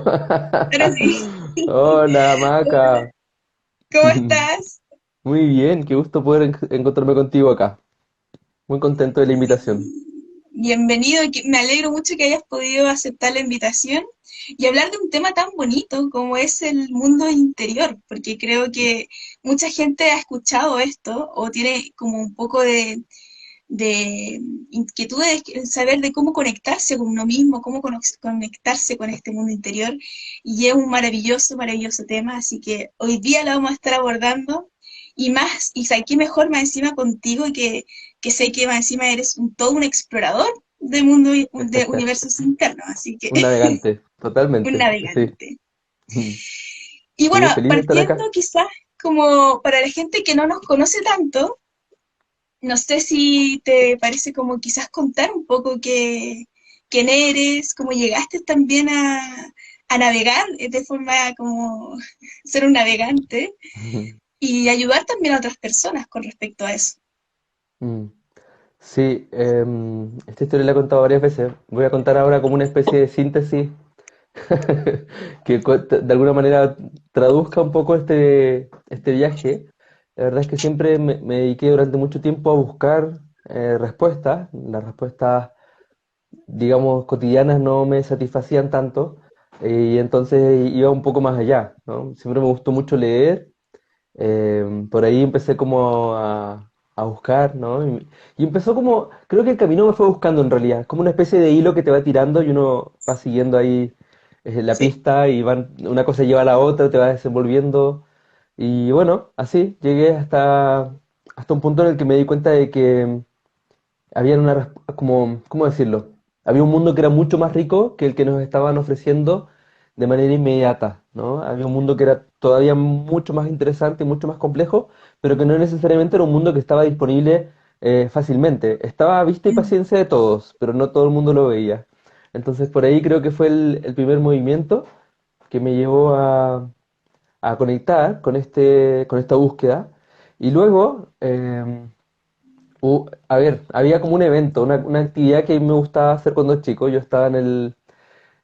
Ahora sí. Hola, Hola, Maca. ¿cómo estás? Muy bien, qué gusto poder encontrarme contigo acá. Muy contento de la invitación. Bienvenido, me alegro mucho que hayas podido aceptar la invitación y hablar de un tema tan bonito como es el mundo interior, porque creo que mucha gente ha escuchado esto o tiene como un poco de inquietud de saber de cómo conectarse con uno mismo, cómo conectarse con este mundo interior, y es un maravilloso, maravilloso tema, así que hoy día lo vamos a estar abordando, y más, y qué mejor más encima contigo, que sé que más encima eres todo un explorador de mundo, de universos internos, así que Un navegante, un totalmente, sí. navegante. Y bueno, Sí, feliz de estar acá. partiendo quizás como para la gente que no nos conoce tanto, no sé si te parece como quizás contar un poco quién eres, cómo llegaste también a navegar de forma como ser un navegante y ayudar también a otras personas con respecto a eso. Mm. Sí, esta historia la he contado varias veces. Voy a contar ahora como una especie de síntesis que de alguna manera traduzca un poco este viaje. La verdad es que siempre me dediqué durante mucho tiempo a buscar respuestas. Las respuestas, digamos, cotidianas no me satisfacían tanto, y entonces iba un poco más allá, ¿no? Siempre me gustó mucho leer. Por ahí empecé como a buscar, ¿no? Y empezó como, creo que el camino me fue buscando en realidad, es como una especie de hilo que te va tirando y uno va siguiendo ahí la Sí. pista y una cosa lleva a la otra, te va desenvolviendo. Y bueno, así llegué hasta un punto en el que me di cuenta de que había como, ¿cómo decirlo? Había un mundo que era mucho más rico que el que nos estaban ofreciendo de manera inmediata, ¿no? Había un mundo que era todavía mucho más interesante y mucho más complejo, pero que no necesariamente era un mundo que estaba disponible fácilmente. Estaba a vista y Mm. paciencia de todos, pero no todo el mundo lo veía. Entonces por ahí creo que fue el primer movimiento que me llevó a conectar con esta búsqueda. Y luego, a ver, había como un evento, una actividad que a mí me gustaba hacer cuando chico. Yo estaba en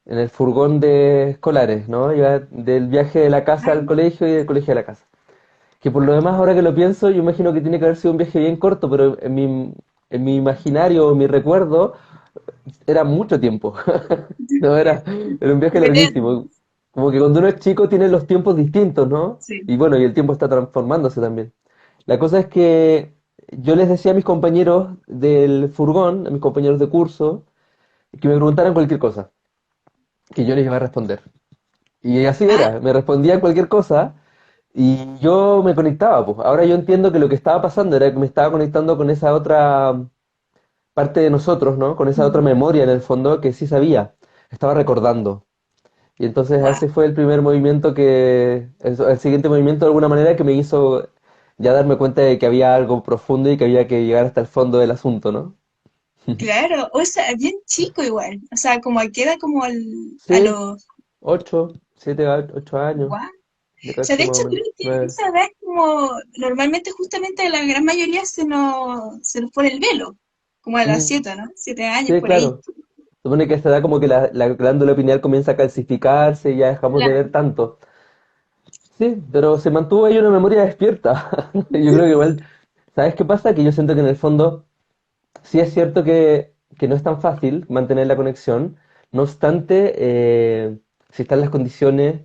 el furgón de escolares, ¿no? Iba del viaje de la casa al colegio y del colegio a la casa. Que por lo demás, ahora que lo pienso, yo imagino que tiene que haber sido un viaje bien corto, pero en mi imaginario, en mi recuerdo, era mucho tiempo. No, era un viaje Eterno. larguísimo. Como que cuando uno es chico tiene los tiempos distintos, ¿no? Sí. Y bueno, y el tiempo está transformándose también. La cosa es que yo les decía a mis compañeros del furgón, a mis compañeros de curso, que me preguntaran cualquier cosa, que yo les iba a responder. Y así Ah, era, me respondían cualquier cosa y yo me conectaba, pues. Ahora yo entiendo que lo que estaba pasando era que me estaba conectando con esa otra parte de nosotros, ¿no? Con esa otra memoria en el fondo que sí sabía, estaba recordando. Y entonces wow. ese fue el primer movimiento el siguiente movimiento de alguna manera que me hizo ya darme cuenta de que había algo profundo y que había que llegar hasta el fondo del asunto, ¿no? Claro, o sea, bien chico igual, o sea, como queda como a Sí, los... 8 años, Wow. yo O sea, de cacho más o hecho menos, creo que 9. esa edad es como, normalmente justamente a la gran mayoría se nos pone el velo, como a las Mm, 7, ¿no? 7 años sí, por ahí. claro. Supone que a esta edad como que la glándula pineal comienza a calcificarse y ya dejamos de ver Claro. tanto. Sí, pero se mantuvo ahí una memoria despierta. Yo creo que igual, ¿sabes qué pasa? Que yo siento que en el fondo sí es cierto que no es tan fácil mantener la conexión. No obstante, si están las condiciones,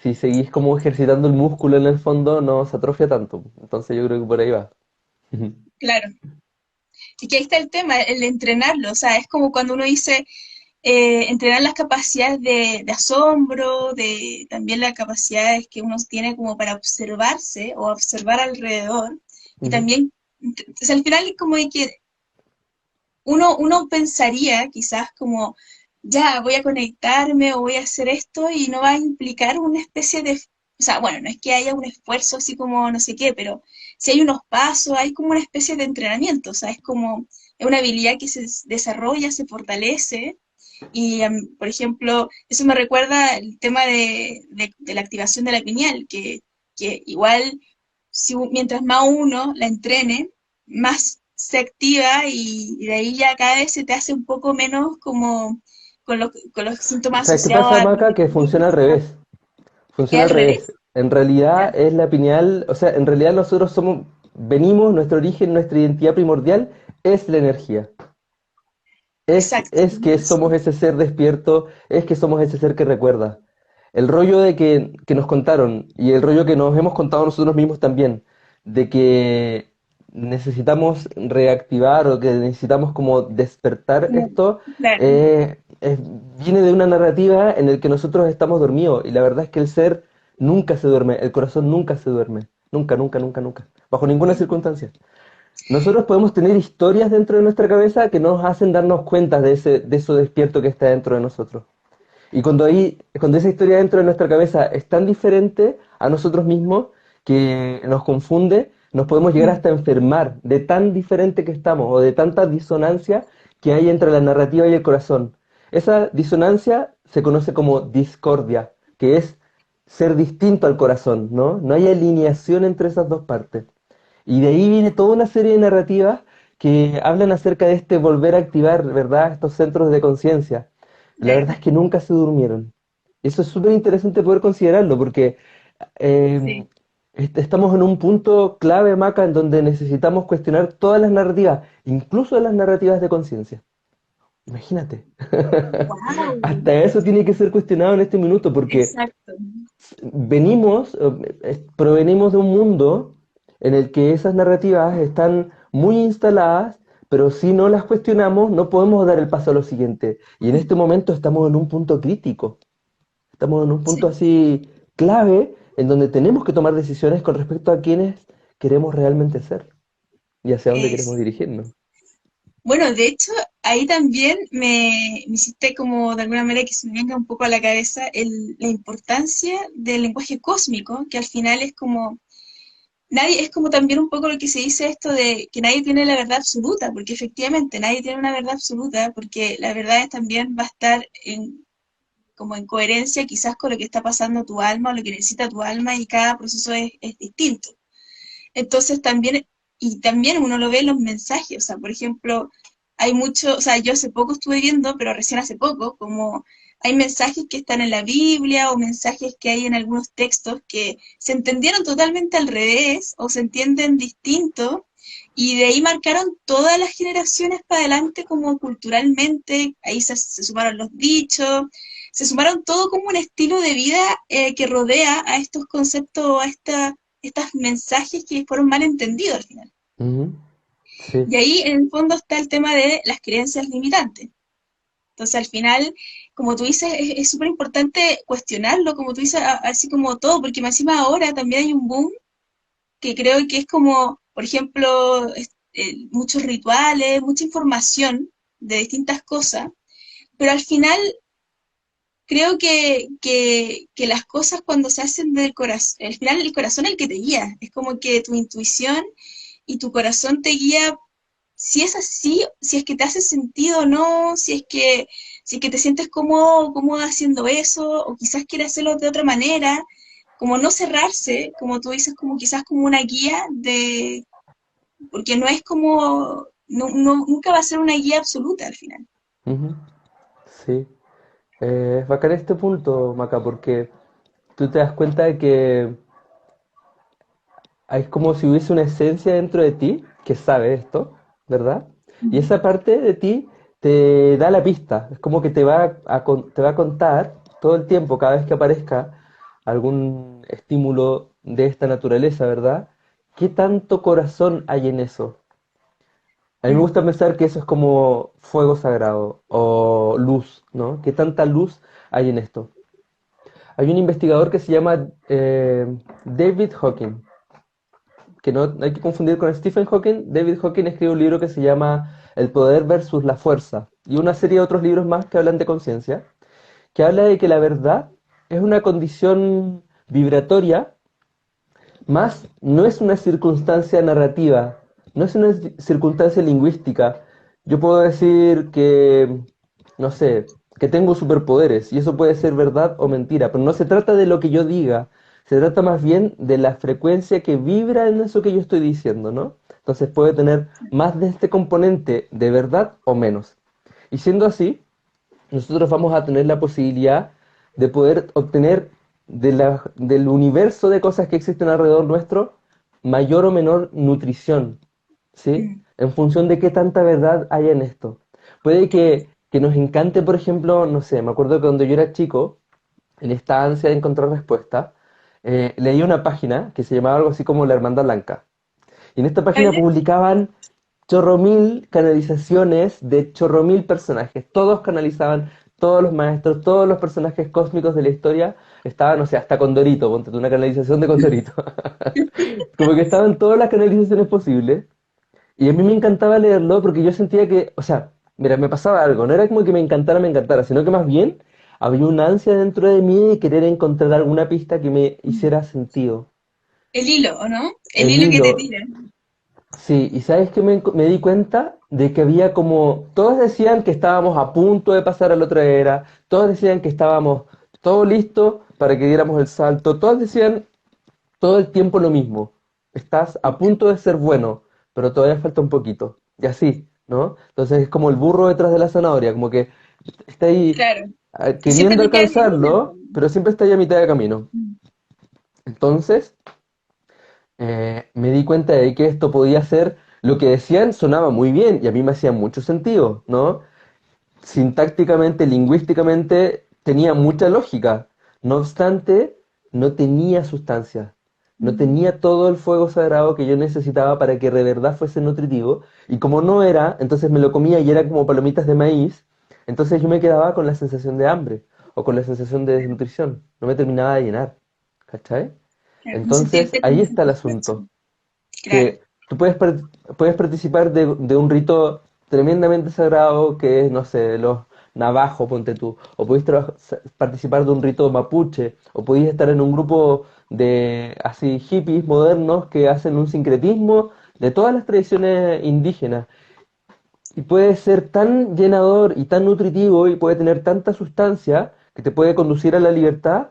si seguís como ejercitando el músculo en el fondo, no se atrofia tanto. Entonces yo creo que por ahí va. Claro. Y que ahí está el tema, el entrenarlo. O sea, es como cuando uno dice entrenar las capacidades de asombro, de también las capacidades que uno tiene como para observarse o observar alrededor. Y Ujú. también, o sea, al final es como de que uno pensaría quizás como, ya voy a conectarme o voy a hacer esto y no va a implicar una especie de, o sea, bueno, no es que haya un esfuerzo así como no sé qué, pero si hay unos pasos, hay como una especie de entrenamiento, o sea, es como es una habilidad que se desarrolla, se fortalece y, por ejemplo, eso me recuerda el tema de la activación de la pineal, que igual mientras más uno la entrene, más se activa y de ahí ya cada vez se te hace un poco menos como, con los síntomas ¿Sabes qué asociados pasa, a Maca? Que funciona al revés. ¿Es Funciona al al revés. revés? En realidad Ya. es la pineal, o sea, en realidad nosotros somos, venimos, nuestro origen, nuestra identidad primordial es la energía. Exacto. Es que somos Sí. ese ser despierto, es que somos ese ser que recuerda. El rollo de que nos contaron y el rollo que nos hemos contado nosotros mismos también, de que necesitamos reactivar o que necesitamos como despertar Como- esto, claro. eh, es- viene de una narrativa en el que nosotros estamos dormidos y la verdad es que el ser nunca se duerme, el corazón nunca se duerme, nunca, nunca, nunca, nunca, bajo ninguna circunstancia. Nosotros podemos tener historias dentro de nuestra cabeza que nos hacen darnos cuenta de eso despierto que está dentro de nosotros. Y cuando esa historia dentro de nuestra cabeza es tan diferente a nosotros mismos que nos confunde, nos podemos llegar Mm. hasta enfermar de tan diferente que estamos o de tanta disonancia que hay entre la narrativa y el corazón. Esa disonancia se conoce como discordia, que es ser distinto al corazón, ¿no? No hay alineación entre esas dos partes. Y de ahí viene toda una serie de narrativas que hablan acerca de este volver a activar, ¿verdad?, estos centros de conciencia. La verdad Claro. es que nunca se durmieron. Eso es súper interesante poder considerarlo porque eh, Sí. estamos en un punto clave, Maca, en donde necesitamos cuestionar todas las narrativas, incluso las narrativas de conciencia. Imagínate. Wow. Hasta eso tiene que ser cuestionado en este minuto porque Exacto. provenimos de un mundo en el que esas narrativas están muy instaladas, pero si no las cuestionamos, no podemos dar el paso a lo siguiente. Y en este momento estamos en un punto crítico, estamos en un punto Sí. así clave en donde tenemos que tomar decisiones con respecto a quiénes queremos realmente ser y hacia dónde queremos Sí. dirigirnos. Bueno, de hecho, ahí también me hiciste como de alguna manera que se me venga un poco a la cabeza la importancia del lenguaje cósmico, que al final es como, nadie, es como también un poco lo que se dice esto de que nadie tiene la verdad absoluta, porque efectivamente nadie tiene una verdad absoluta, porque la verdad también va a estar como en coherencia quizás con lo que está pasando tu alma o lo que necesita tu alma y cada proceso es distinto. Entonces también, y también uno lo ve en los mensajes, o sea, por ejemplo, hay mucho, o sea, yo hace poco estuve viendo, pero recién hace poco, como hay mensajes que están en la Biblia o mensajes que hay en algunos textos que se entendieron totalmente al revés o se entienden distinto y de ahí marcaron todas las generaciones para adelante como culturalmente, ahí se sumaron los dichos, se sumaron todo como un estilo de vida que rodea a estos conceptos, a estos mensajes que fueron mal entendidos al final. Ujú. Sí. Y ahí en el fondo está el tema de las creencias limitantes. Entonces al final, como tú dices, es súper importante cuestionarlo, como tú dices, así como todo, porque más encima ahora también hay un boom que creo que es como, por ejemplo, muchos rituales, mucha información de distintas cosas, pero al final creo que las cosas cuando se hacen del corazón, al final el corazón es el que te guía, es como que tu intuición y tu corazón te guía si es así, si es que te hace sentido o no, si es que te sientes cómodo, cómodo haciendo eso, o quizás quieres hacerlo de otra manera, como no cerrarse, como tú dices, como quizás como una guía de, porque no es como, nunca va a ser una guía absoluta al final. Ujú. Sí. Es bacán este punto, Maca, porque tú te das cuenta de que es como si hubiese una esencia dentro de ti que sabe esto, ¿verdad? Y Mm. esa parte de ti te da la pista, es como que te va a contar todo el tiempo, cada vez que aparezca algún estímulo de esta naturaleza, ¿verdad? ¿Qué tanto corazón hay en eso? A mí me Mm. gusta pensar que eso es como fuego sagrado o luz, ¿no? ¿Qué tanta luz hay en esto? Hay un investigador que se llama David Hawking, que no hay que confundir con Stephen Hawking. David Hawking escribe un libro que se llama El poder versus la fuerza y una serie de otros libros más que hablan de conciencia, que habla de que la verdad es una condición vibratoria, más no es una circunstancia narrativa, no es una circunstancia lingüística. Yo puedo decir que, no sé, que tengo superpoderes y eso puede ser verdad o mentira, pero no se trata de lo que yo diga, se trata más bien de la frecuencia que vibra en eso que yo estoy diciendo, ¿no? Entonces puede tener más de este componente de verdad o menos. Y siendo así, nosotros vamos a tener la posibilidad de poder obtener del universo de cosas que existen alrededor nuestro mayor o menor nutrición, ¿sí? Mm. En función de qué tanta verdad hay en esto. Puede que nos encante, por ejemplo, no sé, me acuerdo que cuando yo era chico, en esta ansia de encontrar respuestas, leí una página que se llamaba algo así como La Hermandad Blanca. Y en esta página ¿Vale? publicaban chorromil canalizaciones de chorromil personajes. Todos canalizaban, todos los maestros, todos los personajes cósmicos de la historia estaban, o sea, hasta Condorito, ponte tú una canalización de Condorito. Como que estaban todas las canalizaciones posibles. Y a mí me encantaba leerlo porque yo sentía que, o sea, mira, me pasaba algo, no era como que me encantara, sino que más bien había una ansia dentro de mí de querer encontrar alguna pista que me Mm. hiciera sentido. El hilo, ¿o no? El El hilo que te hilo, tira. sí, y sabes que me di cuenta de que había como, todos decían que estábamos a punto de pasar a la otra era, todos decían que estábamos todo listo para que diéramos el salto, todos decían todo el tiempo lo mismo, estás a punto de ser bueno, pero todavía falta un poquito, y así, ¿no? Entonces es como el burro detrás de la zanahoria, como que está ahí Claro. Y siempre queriendo te queda el hilo. alcanzarlo, pero siempre está ahí a mitad de camino. Mm. Entonces, me di cuenta de que esto podía ser, lo que decían sonaba muy bien y a mí me hacía mucho sentido, ¿no? Sintácticamente, lingüísticamente, tenía mucha lógica. No obstante, no tenía sustancia. No Mm. tenía todo el fuego sagrado que yo necesitaba para que de verdad fuese nutritivo. Y como no era, entonces me lo comía y era como palomitas de maíz. Entonces yo me quedaba con la sensación de hambre o con la sensación de desnutrición. No me terminaba de llenar. ¿Cachai? Claro, no Entonces, sentirte ahí como está el satisfecho. asunto, Claro. que tú puedes participar de un rito tremendamente sagrado que es, no sé, los navajos, ponte tú, o podéis participar de un rito mapuche, o podéis estar en un grupo de así hippies modernos que hacen un sincretismo de todas las tradiciones indígenas. Y puede ser tan llenador y tan nutritivo y puede tener tanta sustancia que te puede conducir a la libertad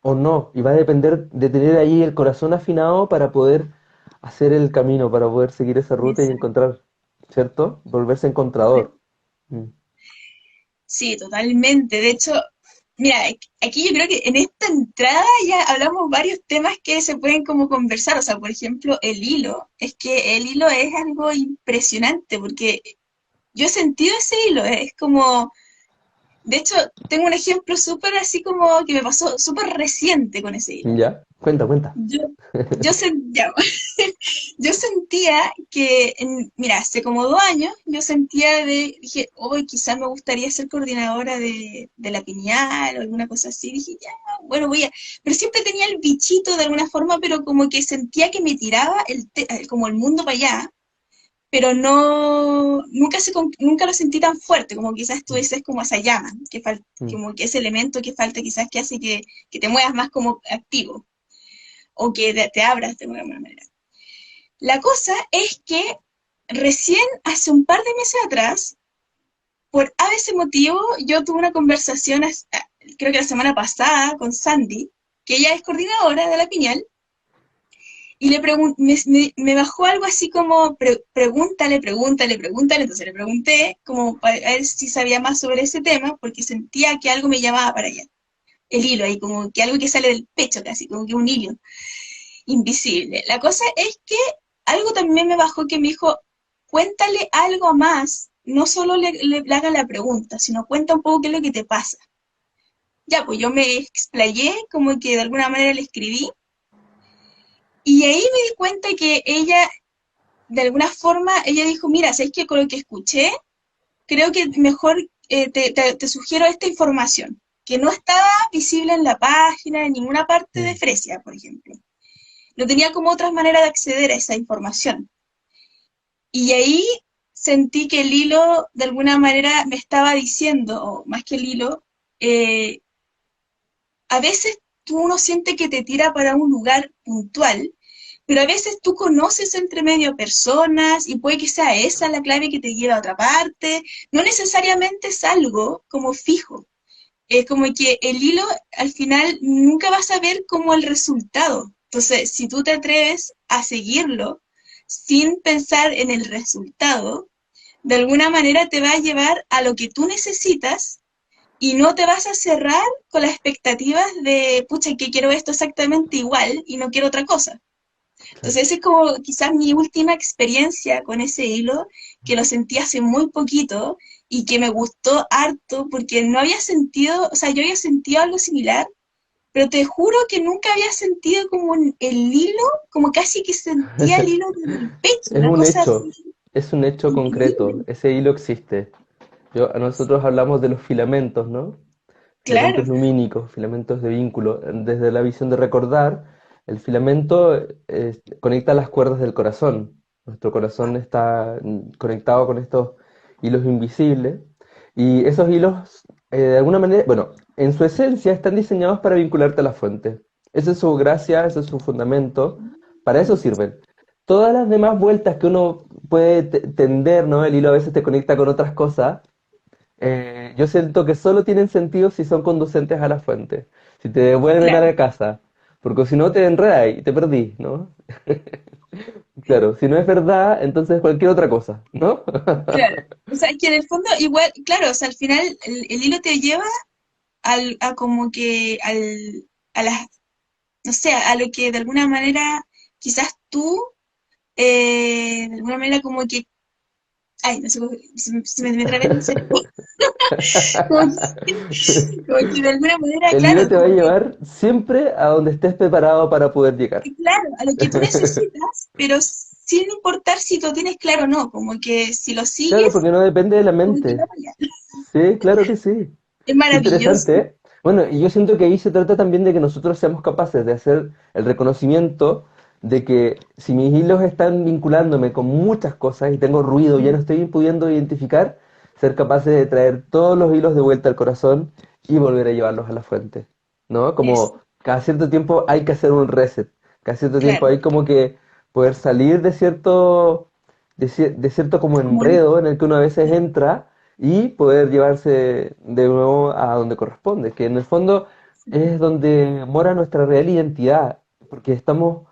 o no. Y va a depender de tener ahí el corazón afinado para poder hacer el camino, para poder seguir esa ruta y Exacto. encontrar, ¿cierto? Volverse encontrador. Mm. Sí, totalmente. De hecho, mira, aquí yo creo que en esta entrada ya hablamos varios temas que se pueden como conversar. O sea, por ejemplo, el hilo. Es que el hilo es algo impresionante porque yo he sentido ese hilo. Es como, de hecho, tengo un ejemplo súper así como que me pasó súper reciente con ese hilo. ¿Ya? Cuenta, cuenta. Yo, ya, yo sentía que, mira, hace como 2 años, yo sentía dije, hoy quizás me gustaría ser coordinadora de la piñal o alguna cosa así. Dije, ya, bueno, pero siempre tenía el bichito de alguna forma, pero como que sentía que me tiraba como el mundo para allá, pero no, nunca lo sentí tan fuerte, como quizás tú Mm, dices, como esa llama, mm, como que ese elemento que falta quizás que hace que te muevas más como activo o que te abras de alguna manera. La cosa es que recién hace un par de meses atrás, por a ese motivo, yo tuve una conversación, creo que la semana pasada, con Sandy, que ella es coordinadora de la Piñal, y me bajó algo así como, pregúntale, entonces le pregunté como para ver si sabía más sobre ese tema, porque sentía que algo me llamaba para allá, el hilo ahí, como que algo que sale del pecho casi, como que un hilo invisible. La cosa es que algo también me bajó que me dijo, cuéntale algo más, no solo le haga la pregunta, sino cuenta un poco qué es lo que te pasa. Ya, pues yo me explayé, como que de alguna manera le escribí, y ahí me di cuenta que ella, de alguna forma, ella dijo, mira, ¿sabes qué? Con lo que escuché, creo que mejor te sugiero esta información, que no estaba visible en la página, en ninguna parte de mm. Fresia, por ejemplo. No tenía como otras maneras de acceder a esa información. Y ahí sentí que el hilo de alguna manera me estaba diciendo, o más que el hilo, eh, a veces tú uno siente que te tira para un lugar puntual, pero a veces tú conoces entre medio personas y puede que sea esa la clave que te lleva a otra parte. No necesariamente es algo como fijo. Es como que el hilo al final nunca vas a ver como el resultado. Entonces, si tú te atreves a seguirlo sin pensar en el resultado, de alguna manera te va a llevar a lo que tú necesitas, y no te vas a cerrar con las expectativas de, pucha, que quiero esto exactamente igual y no quiero otra cosa. Claro. Entonces, esa es como quizás mi última experiencia con ese hilo, que lo sentí hace muy poquito y que me gustó harto porque no había sentido, o sea, yo había sentido algo similar, pero te juro que nunca había sentido como el hilo, como casi que sentía el hilo en el pecho, Es una un cosa hecho, así es un hecho concreto, increíble. ese hilo existe. Nosotros hablamos de los filamentos, ¿no? Claro, Filamentos lumínicos, filamentos de vínculo. Desde la visión de recordar, el filamento conecta las cuerdas del corazón. Nuestro corazón está conectado con estos hilos invisibles y esos hilos, de alguna manera, bueno, en su esencia están diseñados para vincularte a la fuente. Esa es su gracia, ese es su fundamento, para eso sirven. Todas las demás vueltas que uno puede tender, ¿no? El hilo a veces te conecta con otras cosas, yo siento que solo tienen sentido si son conducentes a la fuente, si te devuelven a claro, la casa, porque si no te enredas y te perdí, ¿no? Claro, si no es verdad, entonces cualquier otra cosa, ¿no? claro. O sea, que en el fondo igual, claro, o sea, al final el hilo te lleva a como que a las, no sé, a lo que de alguna manera quizás tú, de alguna manera como que, ay, no sé, se me traba el cerebro, como como que de alguna manera, El hilo claro, te va a como que, llevar siempre a donde estés preparado para poder llegar. claro, a lo que tú necesitas, pero sin importar si lo tienes claro o no, como que si lo Claro, sigues, porque no depende de la como que va mente. para allá. Sí, claro que sí. Es Qué maravilloso. interesante, ¿eh? Bueno, y yo siento que ahí se trata también de que nosotros seamos capaces de hacer el reconocimiento de que si mis hilos están vinculándome con muchas cosas y tengo ruido, ya no estoy pudiendo identificar, ser capaces de traer todos los hilos de vuelta al corazón y volver a llevarlos a la fuente, ¿no? Es, Como cada cierto tiempo hay que hacer un reset, cada cierto tiempo claro, hay como que poder salir de de cierto como como un, enredo en el que uno a veces entra y poder llevarse de nuevo a donde corresponde, que en el fondo es donde mora nuestra real identidad, porque estamos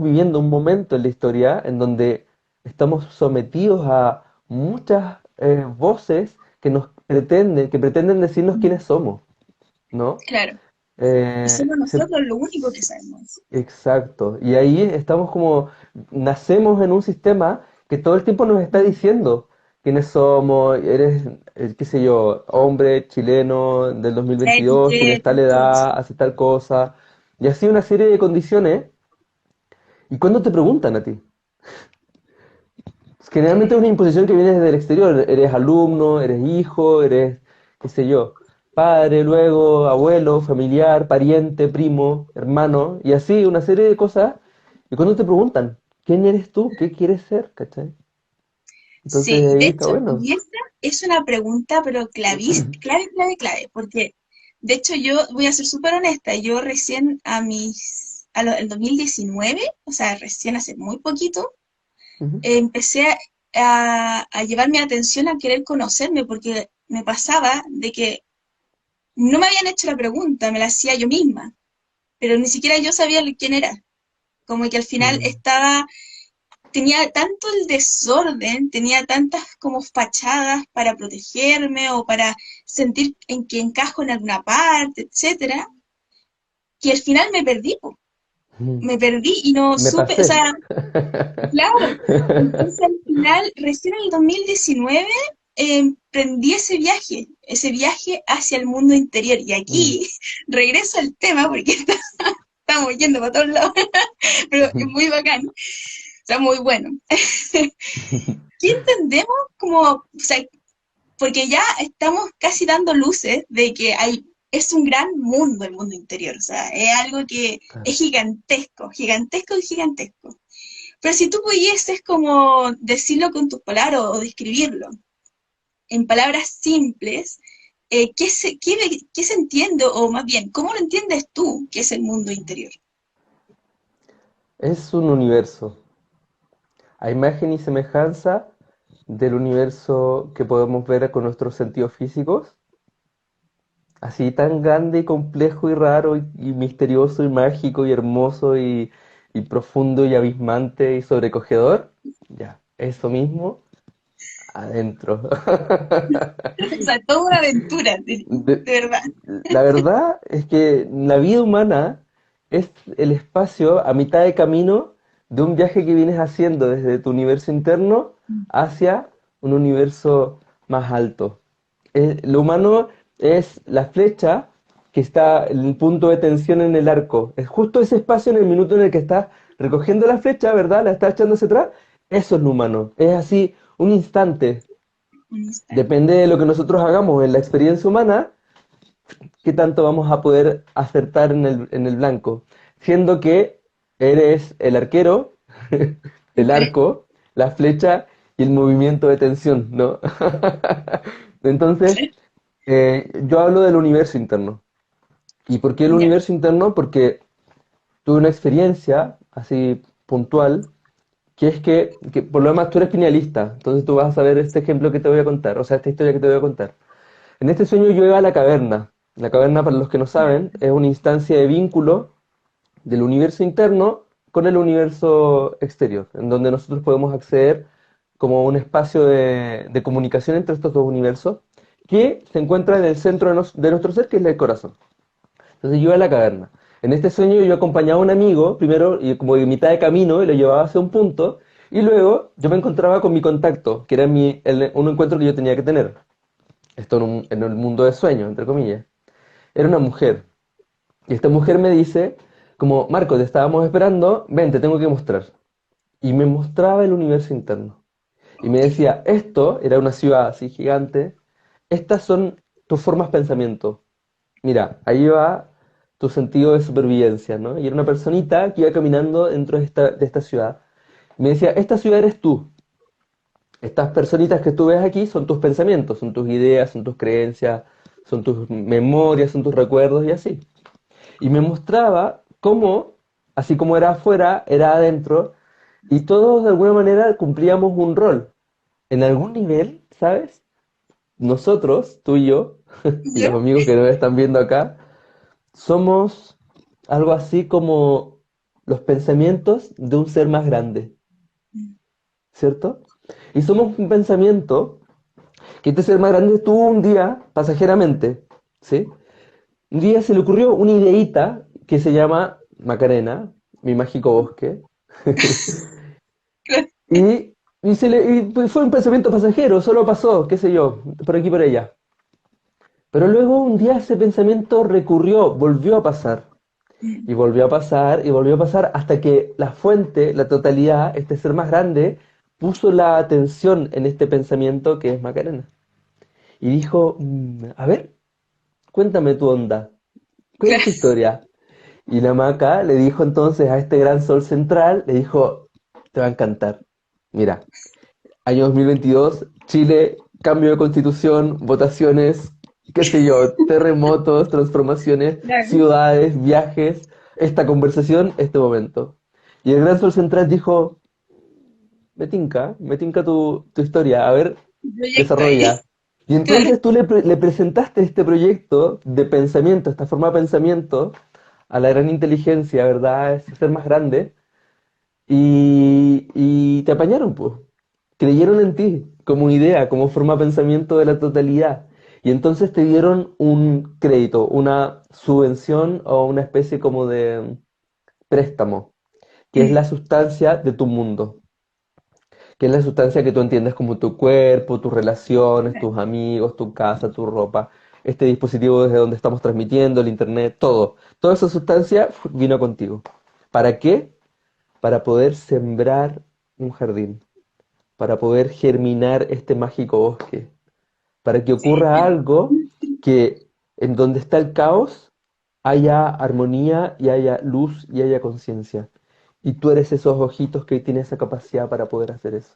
viviendo un momento en la historia en donde estamos sometidos a muchas voces que pretenden decirnos quiénes somos, ¿no? claro. Y Eh, somos se- nosotros lo único que sabemos. exacto. Y ahí estamos como, nacemos en un sistema que todo el tiempo nos está diciendo quiénes somos, eres, qué sé yo, hombre chileno del La 2022, tienes etiqueta, tal todo eso. edad, haces tal cosa, y así una serie de condiciones. ¿Y cuándo te preguntan a ti? Generalmente es una imposición que viene desde el exterior. Eres alumno, eres hijo, eres, qué sé yo, padre, luego abuelo, familiar, pariente, primo, hermano, y así una serie de cosas. Y cuando te preguntan, ¿quién eres tú? ¿Qué quieres ser? ¿Cachai? Sí, Entonces y de ahí está hecho, bueno. y esta es una pregunta, pero clave, clave, clave, porque de hecho yo voy a ser súper honesta, yo recién el 2019, o sea, recién hace muy poquito, Ujú, empecé a llevar mi atención a querer conocerme, porque me pasaba de que no me habían hecho la pregunta, me la hacía yo misma, pero ni siquiera yo sabía quién era, como que al final mm, estaba tenía tanto el desorden, tenía tantas como fachadas para protegerme o para sentir en que encajo en alguna parte, etcétera, que al final me perdí, po. mm. Me perdí y no Me supe, o pasé. sea, claro, entonces al final, recién en el 2019, emprendí ese viaje hacia el mundo interior. Y Mm, aquí regreso al tema porque estamos yendo para todos lados, pero es muy bacán, o sea, muy bueno. ¿Qué entendemos como, o sea, porque ya estamos casi dando luces de que es un gran mundo el mundo interior, o sea, es algo que claro. es gigantesco, gigantesco y gigantesco. Pero si tú pudieses como decirlo con tus palabras o describirlo en palabras simples, ¿qué se entiende, o más bien, cómo lo entiendes tú que es el mundo interior? Es un universo, a imagen y semejanza del universo que podemos ver con nuestros sentidos físicos, así tan grande y complejo y raro y misterioso y mágico y hermoso y profundo y abismante y sobrecogedor, ya, eso mismo, adentro. O sea, toda una aventura, De- de verdad. la verdad es que la vida humana es el espacio a mitad de camino de un viaje que vienes haciendo desde tu universo interno hacia un universo más alto. Lo humano es la flecha que está en el punto de tensión en el arco. Es justo ese espacio en el minuto en el que estás recogiendo la flecha, ¿verdad? La estás echando hacia atrás. Eso es lo humano. Es así, un instante. Un instante. Depende de lo que nosotros hagamos en la experiencia humana, qué tanto vamos a poder acertar en el blanco. Siendo que eres el arquero, el Sí, arco, la flecha y el movimiento de tensión, ¿no? Entonces, sí, yo hablo del universo interno. ¿Y por qué el ya, universo interno? Porque tuve una experiencia así puntual, que es que por lo demás tú eres pinealista, entonces tú vas a saber este ejemplo que te voy a contar, o sea, esta historia que te voy a contar. En este sueño yo iba a la caverna. La caverna, para los que no ya. saben, es una instancia de vínculo del universo interno con el universo exterior, en donde nosotros podemos acceder como un espacio de comunicación entre estos dos universos que se encuentra en el centro de nuestro ser, que es el corazón. Entonces yo iba a la caverna. En este sueño yo acompañaba a un amigo, primero y como de mitad de camino, y lo llevaba hacia un punto, y luego yo me encontraba con mi contacto, que era un encuentro que yo tenía que tener. Esto en el mundo de sueños, entre comillas. Era una mujer. Y esta mujer me dice, como, Marco, te estábamos esperando, ven, te tengo que mostrar. Y me mostraba el universo interno. Y me decía, esto era una ciudad así gigante, estas son tus formas pensamiento. Mira, ahí va tu sentido de supervivencia, ¿no? Y era una personita que iba caminando dentro de esta ciudad. Y me decía, esta ciudad eres tú. Estas personitas que tú ves aquí son tus pensamientos, son tus ideas, son tus creencias, son tus memorias, son tus recuerdos y así. Y me mostraba cómo, así como era afuera, era adentro, y todos de alguna manera cumplíamos un rol. En algún nivel, ¿sabes? Nosotros, tú y yo, y los ¿Ya? amigos que nos están viendo acá, somos algo así como los pensamientos de un ser más grande, ¿cierto? Y somos un pensamiento que este ser más grande tuvo un día, pasajeramente, ¿sí? Un día se le ocurrió una ideita que se llama Macarena, mi mágico bosque, y fue un pensamiento pasajero, solo pasó, qué sé yo, por aquí por allá. Pero luego un día ese pensamiento recurrió, volvió a pasar, y volvió a pasar, y volvió a pasar, hasta que la fuente, la totalidad, este ser más grande, puso la atención en este pensamiento que es Macarena. Y dijo, a ver, cuéntame tu onda, ¿cuál es Claro. tu historia? Y la maca le dijo entonces a este gran sol central, le dijo, te va a encantar. Mira, año 2022, Chile, cambio de constitución, votaciones, qué sé yo, terremotos, transformaciones, Claro. ciudades, viajes, esta conversación, este momento. Y el gran sol central dijo, me tinca tu historia, a ver, Proyecto ahí. desarrolla. Y Claro. entonces tú le presentaste este proyecto de pensamiento, esta forma de pensamiento, a la gran inteligencia, ¿verdad? Ese ser más grande, y te apañaron, pues. Creyeron en ti como idea, como forma de pensamiento de la totalidad. Y entonces te dieron un crédito, una subvención o una especie como de préstamo, que es la sustancia de tu mundo, que es la sustancia que tú entiendes como tu cuerpo, tus relaciones, tus amigos, tu casa, tu ropa, este dispositivo desde donde estamos transmitiendo, el internet, todo. Toda esa sustancia vino contigo. ¿Para qué? Para poder sembrar un jardín, para poder germinar este mágico bosque, para que Sí, ocurra algo que en donde está el caos haya armonía y haya luz y haya conciencia. Y tú eres esos ojitos que tienen esa capacidad para poder hacer eso.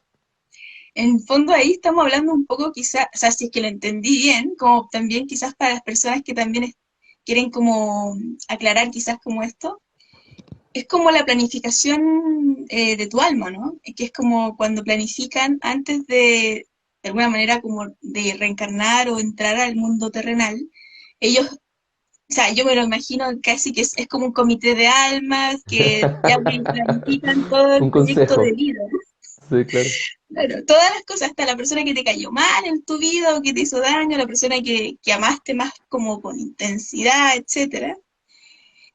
en fondo ahí estamos hablando un poco quizás, o sea, si es que lo entendí bien, como también quizás para las personas que también quieren como aclarar quizás como esto, es como la planificación de tu alma, ¿no? Que es como cuando planifican antes de alguna manera como de reencarnar o entrar al mundo terrenal, ellos, o sea, yo me lo imagino casi que es como un comité de almas que ya planifican todo el Un proyecto de consejo. vida. Sí, claro. Claro, todas las cosas, hasta la persona que te cayó mal en tu vida o que te hizo daño, la persona que amaste más como con intensidad, etcétera.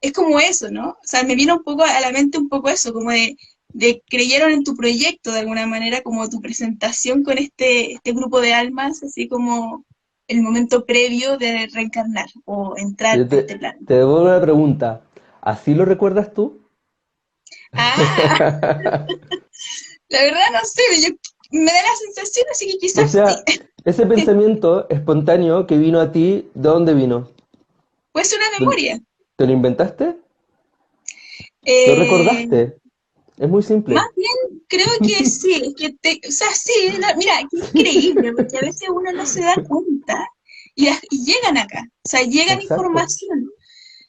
Es como eso, ¿no? O sea, me vino un poco a la mente un poco eso, como de creyeron en tu proyecto de alguna manera, como tu presentación con este grupo de almas, así como el momento previo de reencarnar o entrar Yo a este te plano. devuelvo la pregunta. ¿Así lo recuerdas tú? Ah, la verdad no sé, me da la sensación, así que O quizás sí. sea, ese pensamiento espontáneo que vino a ti, ¿de dónde vino? Puede ser una ¿Te memoria. te lo inventaste? ¿Lo Eh, recordaste? Es muy Más simple. bien, creo que sí, es que o sea, sí, mira, qué increíble, porque a veces uno no se da cuenta y llegan acá, o sea, Exacto.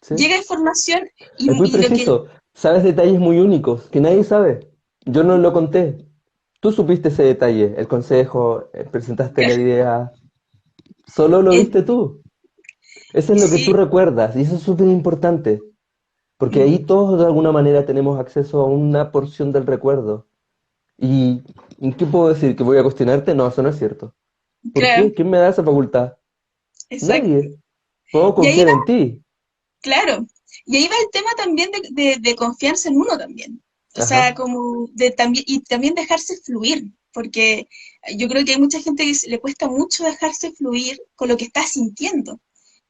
Sí. llega información Es muy y lo que, preciso. Sabes detalles muy únicos que nadie sabe. Yo no lo conté. Tú supiste ese detalle, el consejo, presentaste la idea. Solo lo eh, viste tú. Eso es lo que tú sí, recuerdas y eso es súper importante, porque mm, ahí todos de alguna manera tenemos acceso a una porción del recuerdo. ¿Y en qué puedo decir? ¿Que voy a cuestionarte? No, eso no es cierto. ¿Por claro, qué? ¿Quién me da esa facultad? exacto. Nadie. Puedo Y ahí confiar va, en ti. claro, y ahí va el tema también de confianza en uno también, o sea, Ajá. como de también, y también dejarse fluir, porque yo creo que hay mucha gente que le cuesta mucho dejarse fluir con lo que está sintiendo.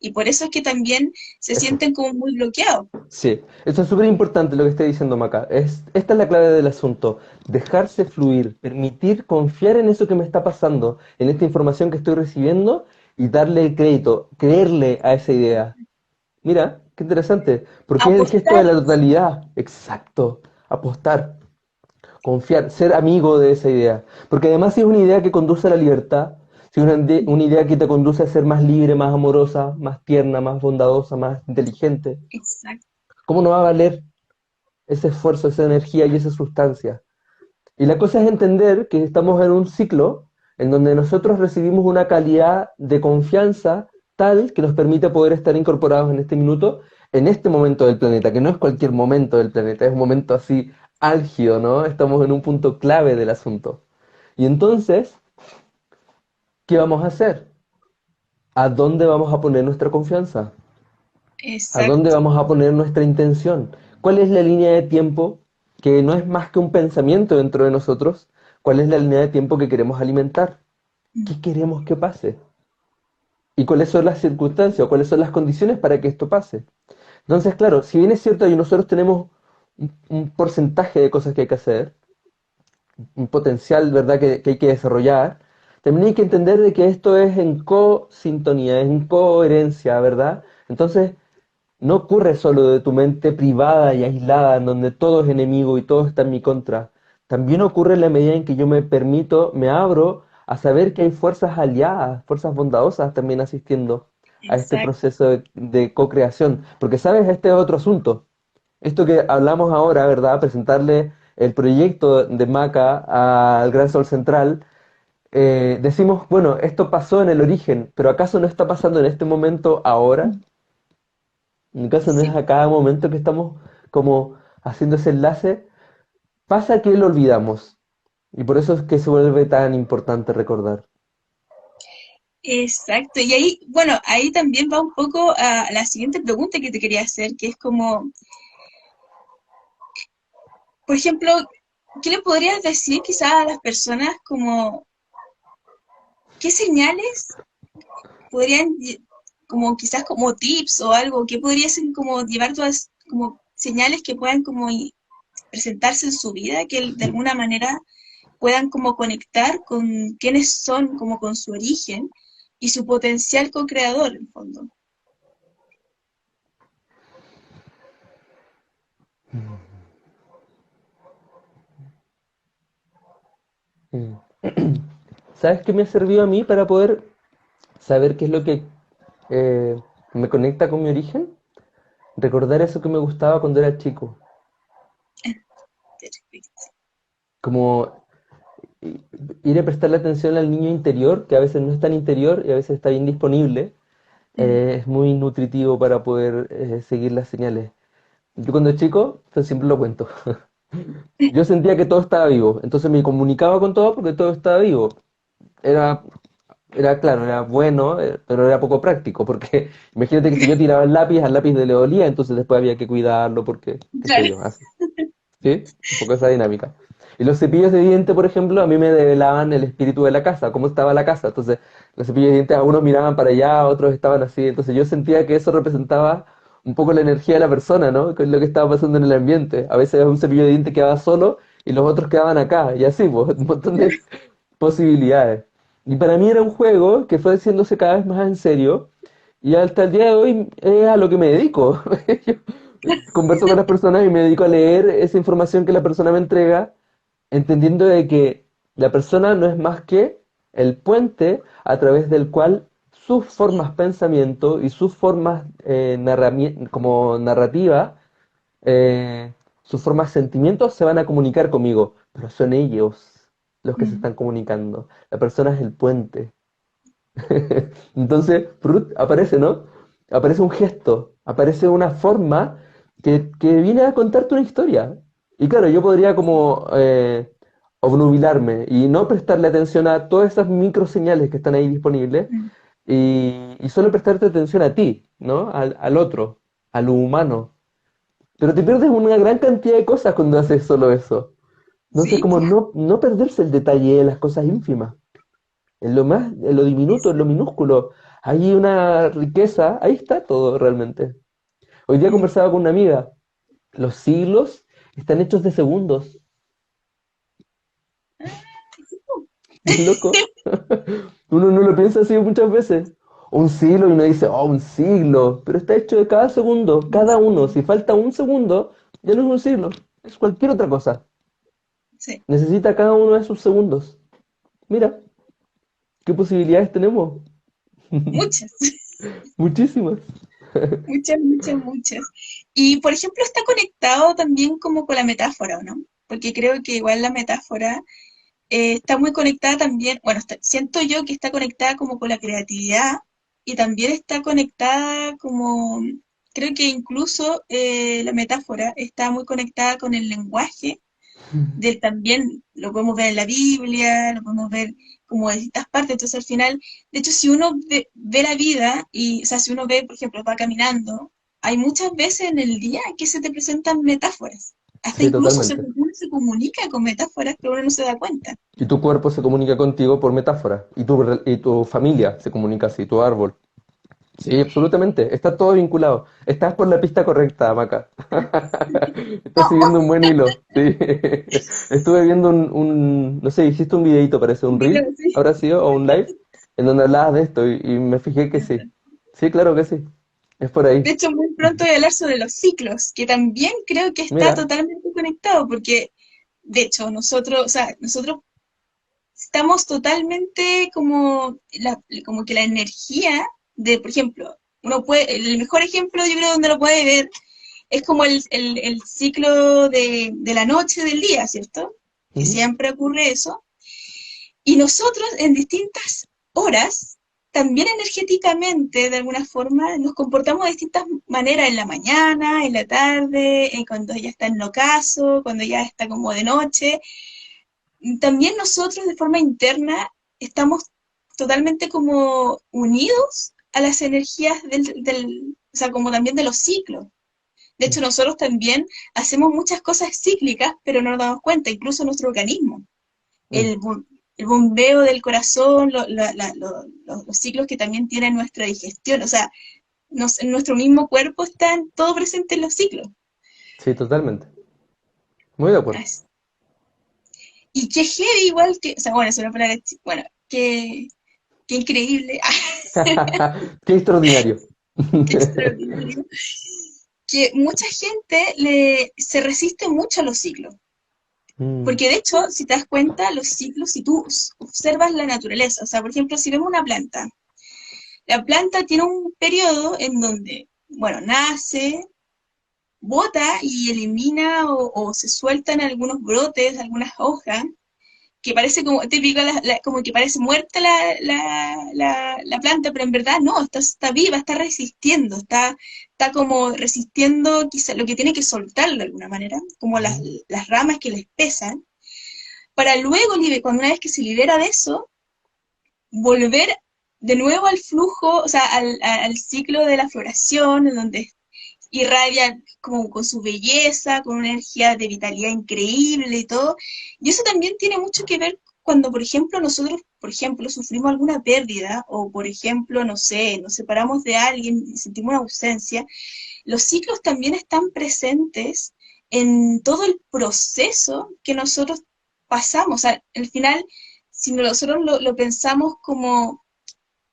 Y por eso es que también se Eso. sienten como muy bloqueados. Sí, eso es súper importante lo que está diciendo Maca. Esta es la clave del asunto. Dejarse fluir, permitir confiar en eso que me está pasando, en esta información que estoy recibiendo y darle el crédito, creerle a esa idea. Mira, qué interesante, porque es el gesto de Apostar, la totalidad. Exacto. Apostar, confiar, ser amigo de esa idea. Porque además si es una idea que conduce a la libertad, si es una idea que te conduce a ser más libre, más amorosa, más tierna, más bondadosa, más inteligente, exacto, ¿cómo no va a valer ese esfuerzo, esa energía y esa sustancia? Y la cosa es entender que estamos en un ciclo en donde nosotros recibimos una calidad de confianza tal que nos permite poder estar incorporados en este minuto, en este momento del planeta, que no es cualquier momento del planeta, es un momento así álgido, ¿no? Estamos en un punto clave del asunto. Y entonces, ¿qué vamos a hacer? ¿A dónde vamos a poner nuestra confianza? ¿A dónde exacto, vamos a poner nuestra intención? ¿Cuál es la línea de tiempo que no es más que un pensamiento dentro de nosotros? ¿Cuál es la línea de tiempo que queremos alimentar? ¿Qué queremos que pase? ¿Y cuáles son las circunstancias o cuáles son las condiciones para que esto pase? Entonces, claro, si bien es cierto que nosotros tenemos un porcentaje de cosas que hay que hacer, un potencial, ¿verdad?, que hay que desarrollar, también hay que entender de que esto es en co-sintonía, es en coherencia, ¿verdad? Entonces, no ocurre solo de tu mente privada y aislada, en donde todo es enemigo y todo está en mi contra. También ocurre en la medida en que yo me permito, me abro a saber que hay fuerzas aliadas, fuerzas bondadosas también asistiendo a este exacto. proceso de co-creación. Porque, ¿sabes? Este es otro asunto. Esto que hablamos ahora, ¿verdad? Presentarle el proyecto de Maca al Gran Sol Central, decimos, bueno, esto pasó en el origen, pero ¿acaso no está pasando en este momento ahora? En caso no es Sí, a cada momento que estamos como haciendo ese enlace, pasa que lo olvidamos. Y por eso es que se vuelve tan importante recordar. exacto. Y ahí, bueno, ahí también va un poco a la siguiente pregunta que te quería hacer, que es como, por ejemplo, ¿qué le podrías decir quizás a las personas como qué señales podrían, como quizás como tips o algo, qué podría ser como llevar todas como señales que puedan como presentarse en su vida, que de alguna manera puedan como conectar con quiénes son, como con su origen y su potencial co-creador, en el fondo. Mm. ¿Sabes qué me ha servido a mí para poder saber qué es lo que me conecta con mi origen? Recordar eso que me gustaba cuando era chico. Perfecto. Como i- ir a prestarle atención al niño interior, que a veces no es tan interior y a veces está bien disponible. Mm, Es muy nutritivo para poder seguir las señales. Yo cuando chico, esto siempre lo cuento. Yo sentía que todo estaba vivo, entonces me comunicaba con todo porque todo estaba vivo. Era, era claro, era bueno, pero era poco práctico, porque imagínate que si yo tiraba el lápiz, al lápiz le dolía, entonces después había que cuidarlo porque, qué sé Claro. yo, así. ¿Sí? Un poco esa dinámica. Y los cepillos de diente, por ejemplo, a mí me develaban el espíritu de la casa, cómo estaba la casa. Entonces, los cepillos de dientes, a unos miraban para allá, otros estaban así. Entonces, yo sentía que eso representaba un poco la energía de la persona, ¿no? Que es lo que estaba pasando en el ambiente. A veces un cepillo de dientes quedaba solo y los otros quedaban acá, y así, pues, un montón de posibilidades. Y para mí era un juego que fue haciéndose cada vez más en serio, y hasta el día de hoy es a lo que me dedico. Converso con las personas y me dedico a leer esa información que la persona me entrega, entendiendo de que la persona no es más que el puente a través del cual sus formas pensamiento y sus formas como narrativa, eh, sus formas sentimientos se van a comunicar conmigo, pero son ellos los que se Mm. están comunicando. La persona es el puente. Entonces, Prut aparece, ¿no? Aparece un gesto, aparece una forma que viene a contarte una historia. Y claro, yo podría como obnubilarme y no prestarle atención a todas esas micro señales que están ahí disponibles Mm. y solo prestarte atención a ti, ¿no? Al otro, a lo humano. Pero te pierdes una gran cantidad de cosas cuando haces solo eso. No sé, Sí, como pues. no perderse el detalle de las cosas ínfimas. En lo diminuto, en lo minúsculo, hay una riqueza, ahí está todo realmente. Hoy día Mm. conversaba con una amiga, los siglos están hechos de segundos, bien loco. Uno no lo piensa así muchas veces. Un siglo y uno dice, oh, un siglo, pero está hecho de cada segundo, cada uno. Si falta un segundo, ya no es un siglo, es cualquier otra cosa. Sí, Necesita cada uno de esos segundos. Mira, qué posibilidades tenemos. muchas. Muchísimas. Muchas, muchas, muchas. Y, por ejemplo, está conectado también como con la metáfora, ¿o no? Porque creo que igual la metáfora está muy conectada también, bueno, siento yo que está conectada como con la creatividad y también está conectada como, creo que incluso la metáfora está muy conectada con el lenguaje del también, lo podemos ver en la Biblia, lo podemos ver como en distintas partes, entonces al final, de hecho, si uno ve la vida y, o sea, si uno ve, por ejemplo, va caminando, hay muchas veces en el día que se te presentan metáforas, hasta Sí, incluso totalmente. uno se comunica con metáforas, pero uno no se da cuenta. Y tu cuerpo se comunica contigo por metáfora. Y tu familia se comunica así, tu árbol. Sí, absolutamente. Está todo vinculado. Estás por la pista correcta, Maca. Estás siguiendo un buen hilo. Sí. Estuve viendo no sé, hiciste un videito, parece, un Video, reel, sí. habrá sido, o un live, en donde hablabas de esto y me fijé que sí. Sí, claro que sí. Es por De ahí. hecho, muy pronto voy a hablar sobre los ciclos, que también creo que está Mira. totalmente conectado, porque de hecho nosotros, o sea, nosotros estamos totalmente como que la energía de, por ejemplo, uno puede, el mejor ejemplo yo creo donde lo puede ver es como el ciclo de la noche del día, ¿cierto? Que Ujú. siempre ocurre eso. Y nosotros en distintas horas, también energéticamente, de alguna forma, nos comportamos de distintas maneras en la mañana, en la tarde, cuando ya está en ocaso, cuando ya está como de noche. También nosotros de forma interna estamos totalmente como unidos a las energías o sea, como también de los ciclos. De hecho, nosotros también hacemos muchas cosas cíclicas, pero no nos damos cuenta, incluso nuestro organismo. Mm. El, el bombeo del corazón, los ciclos que también tiene nuestra digestión, o sea, en nuestro mismo cuerpo están todo presente en los ciclos. Sí, totalmente. Muy de acuerdo. Así. Y qué heavy igual que, o sea, bueno, es una palabra, bueno, qué increíble, Qué extraordinario. qué extraordinario, que mucha gente se resiste mucho a los ciclos. Mm. Porque de hecho, si te das cuenta, los ciclos, si tú observas la naturaleza, o sea, por ejemplo, si vemos una planta, la planta tiene un periodo en donde, bueno, nace, bota y elimina o se sueltan algunos brotes, algunas hojas, que parece como típico, como que parece muerta la planta, pero en verdad no, está viva, está resistiendo, está como resistiendo quizá lo que tiene que soltar de alguna manera, como Ujú. las ramas que les pesan, para luego, cuando una vez que se libera de eso, volver de nuevo al flujo, o sea, al ciclo de la floración, en donde irradia como con su belleza, con una energía de vitalidad increíble y todo. Y eso también tiene mucho que ver cuando, por ejemplo, nosotros, por ejemplo, sufrimos alguna pérdida o, por ejemplo, no sé, nos separamos de alguien y sentimos una ausencia. Los ciclos también están presentes en todo el proceso que nosotros pasamos. O sea, al final, si nosotros lo pensamos como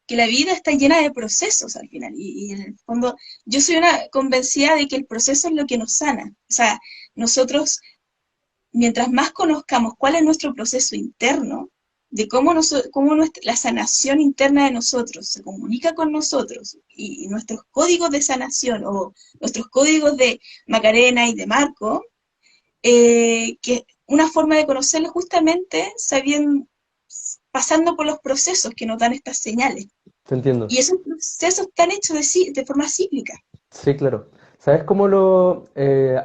que la vida está llena de procesos al final. Y en el fondo, yo soy una convencida de que el proceso es lo que nos sana. O sea, nosotros, mientras más conozcamos cuál es nuestro proceso interno, de cómo la sanación interna de nosotros se comunica con nosotros y nuestros códigos de sanación o nuestros códigos de Macarena y de Marco, que una forma de conocerlo justamente sabiendo, pasando por los procesos que nos dan estas señales. Te entiendo. Y esos procesos están hechos de forma cíclica. Sí, claro. ¿Sabes cómo lo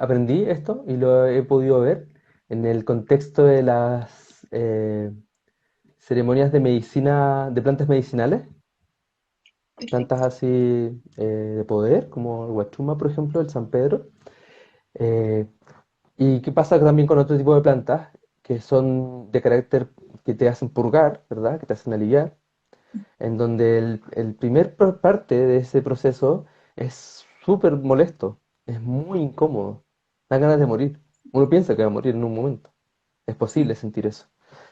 aprendí esto y lo he podido ver? En el contexto de las ceremonias de medicina, de plantas medicinales, plantas Perfecto. así de poder, como el Huachuma, por ejemplo, el San Pedro. Eh, ¿Y qué pasa también con otro tipo de plantas que son de carácter que te hacen purgar, ¿verdad? Que te hacen aliviar, en donde el primer parte de ese proceso es súper molesto, es muy incómodo, da ganas de morir. Uno piensa que va a morir en un momento, es posible sentir eso,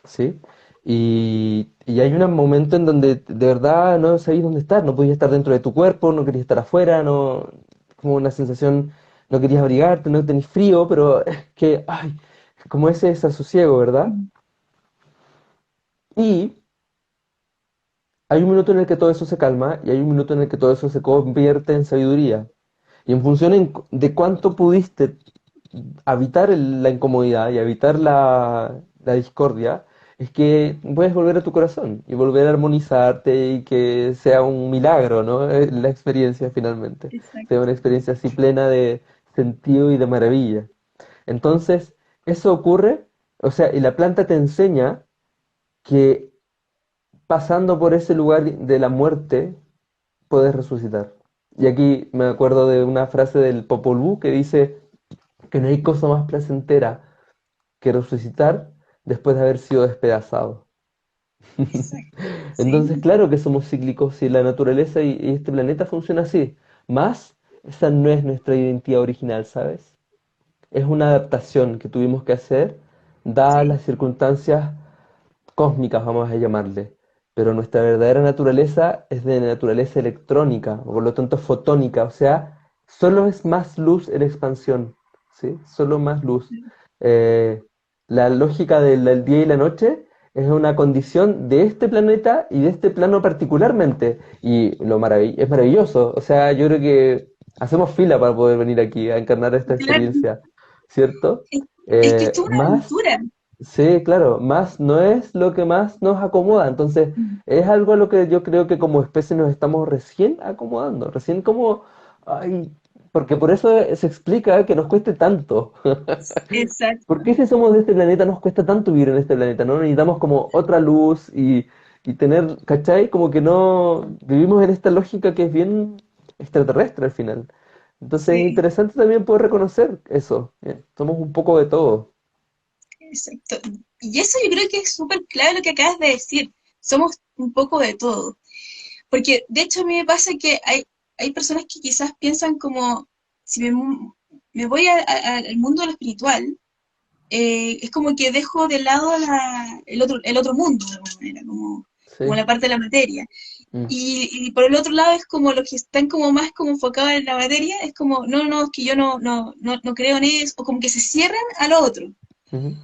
¿sí? Y hay un momento en donde de verdad no sabéis dónde estar, no podías estar dentro de tu cuerpo, no querías estar afuera, no, como una sensación, no querías abrigarte, no tenés frío, pero es que, ay, como ese desasosiego, ¿verdad? Mm. Y hay un minuto en el que todo eso se calma y hay un minuto en el que todo eso se convierte en sabiduría. Y en función de cuánto pudiste habitar la incomodidad y habitar la discordia, es que puedes volver a tu corazón y volver a armonizarte y que sea un milagro, ¿no? La experiencia finalmente. Sea Exacto. una experiencia así plena de sentido y de maravilla. Entonces, eso ocurre, o sea, y la planta te enseña que pasando por ese lugar de la muerte, puedes resucitar. Y aquí me acuerdo de una frase del Popol Vuh que dice que no hay cosa más placentera que resucitar después de haber sido despedazado. Exacto. Entonces, Sí. claro que somos cíclicos y la naturaleza y este planeta funciona así. Más, esa no es nuestra identidad original, ¿sabes? Es una adaptación que tuvimos que hacer dadas Sí. las circunstancias cósmicas, vamos a llamarle. Pero nuestra verdadera naturaleza es de naturaleza electrónica, o por lo tanto fotónica, o sea, solo es más luz en expansión, ¿sí? Solo más luz. Eh, la lógica del día y la noche es una condición de este planeta y de este plano particularmente. Y es maravilloso, o sea, yo creo que hacemos fila para poder venir aquí a encarnar esta Claro. experiencia, ¿cierto? Es que es toda una Más aventura. Sí, claro, más no es lo que más nos acomoda, entonces Mm. es algo a lo que yo creo que como especie nos estamos recién acomodando, recién como, ay, porque por eso se explica que nos cueste tanto. ¿Por Exacto. qué si somos de este planeta nos cuesta tanto vivir en este planeta? ¿No? Necesitamos como otra luz y tener, ¿cachai? Como que no vivimos en esta lógica que es bien extraterrestre al final. Entonces es Sí. interesante también poder reconocer eso. Somos un poco de todo. Exacto. Y eso yo creo que es súper clave lo que acabas de decir. Somos un poco de todo. Porque de hecho a mí me pasa que hay personas que quizás piensan como, si me voy al mundo de lo espiritual, es como que dejo de lado el otro mundo, de alguna manera, como Sí. la parte de la materia. Mm. Y por el otro lado es como los que están como más como enfocados en la materia, es como, no, no, es que yo no creo en eso, o como que se cierran a lo otro. Ujú.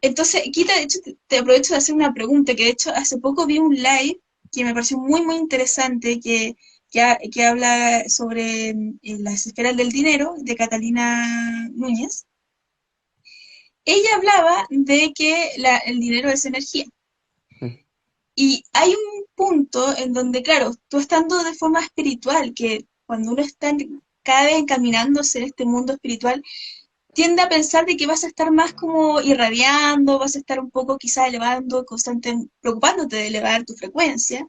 Entonces, Kita, de hecho, te aprovecho de hacer una pregunta, que de hecho hace poco vi un live que me pareció muy, muy interesante, que habla sobre las esferas del dinero, de Catalina Núñez, ella hablaba de que el dinero es energía. Mm, Y hay un punto en donde, claro, tú estando de forma espiritual, que cuando uno está cada vez encaminándose en este mundo espiritual, tiende a pensar de que vas a estar más como irradiando, vas a estar un poco quizá elevando, constante, preocupándote de elevar tu frecuencia.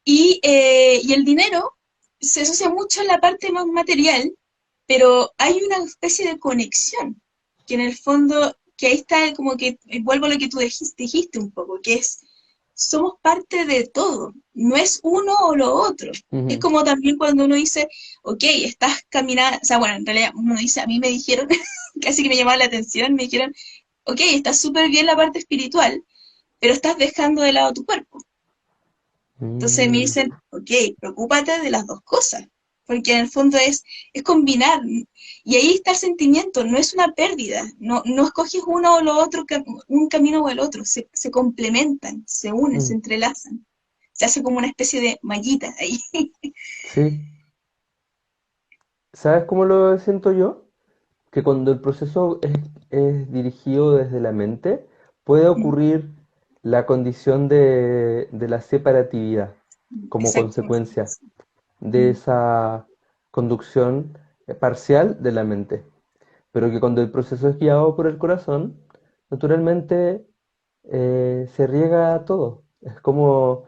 Y el dinero se asocia mucho a la parte más material, pero hay una especie de conexión, que en el fondo, que ahí está como que, vuelvo a lo que tú dijiste un poco, que es, somos parte de todo, no es uno o lo otro. Es ujú, como también cuando uno dice, ok, estás caminando, o sea, bueno, en realidad uno dice, a mí me dijeron, casi que me llamaba la atención, me dijeron, ok, está súper bien la parte espiritual, pero estás dejando de lado tu cuerpo. Entonces me mm, dicen, ok, preocúpate de las dos cosas, porque en el fondo es combinar. Y ahí está el sentimiento, no es una pérdida, no escoges uno o lo otro, un camino o el otro, se complementan, se unen, se mm. entrelazan. Se hace como una especie de mallita ahí. Sí, ¿sabes cómo lo siento yo? Que cuando el proceso es dirigido desde la mente, puede ocurrir la condición de la separatividad como Exacto. consecuencia de esa conducción parcial de la mente. Pero que cuando el proceso es guiado por el corazón, naturalmente se riega todo. Es como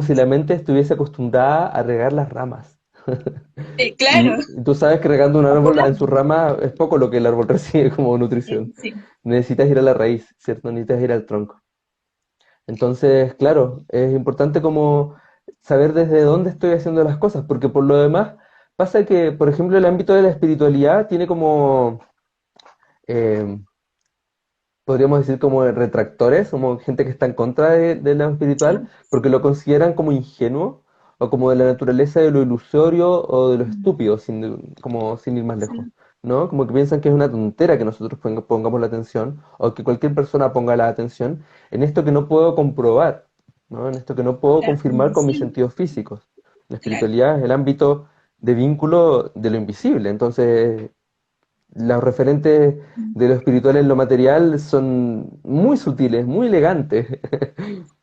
si la mente estuviese acostumbrada a regar las ramas. Claro, Y tú sabes que regando un a árbol en su podarlo. rama es poco lo que el árbol recibe como nutrición. Sí, Necesitas ir a la raíz, ¿cierto? Necesitas ir al tronco. Entonces, claro, es importante como saber desde dónde estoy haciendo las cosas, porque por lo demás pasa que, por ejemplo, el ámbito de la espiritualidad tiene como, eh, podríamos decir como retractores, como gente que está en contra de lo espiritual, sí. porque lo consideran como ingenuo o como de la naturaleza de lo ilusorio o de lo estúpido, como sin ir más lejos, Sí, ¿no? Como que piensan que es una tontera que nosotros pongamos la atención o que cualquier persona ponga la atención en esto que no puedo comprobar, ¿no? En esto que no puedo claro, confirmar con mis invisible, sentidos físicos. La claro. espiritualidad es el ámbito de vínculo de lo invisible, entonces los referentes de lo espiritual en lo material son muy sutiles, muy elegantes.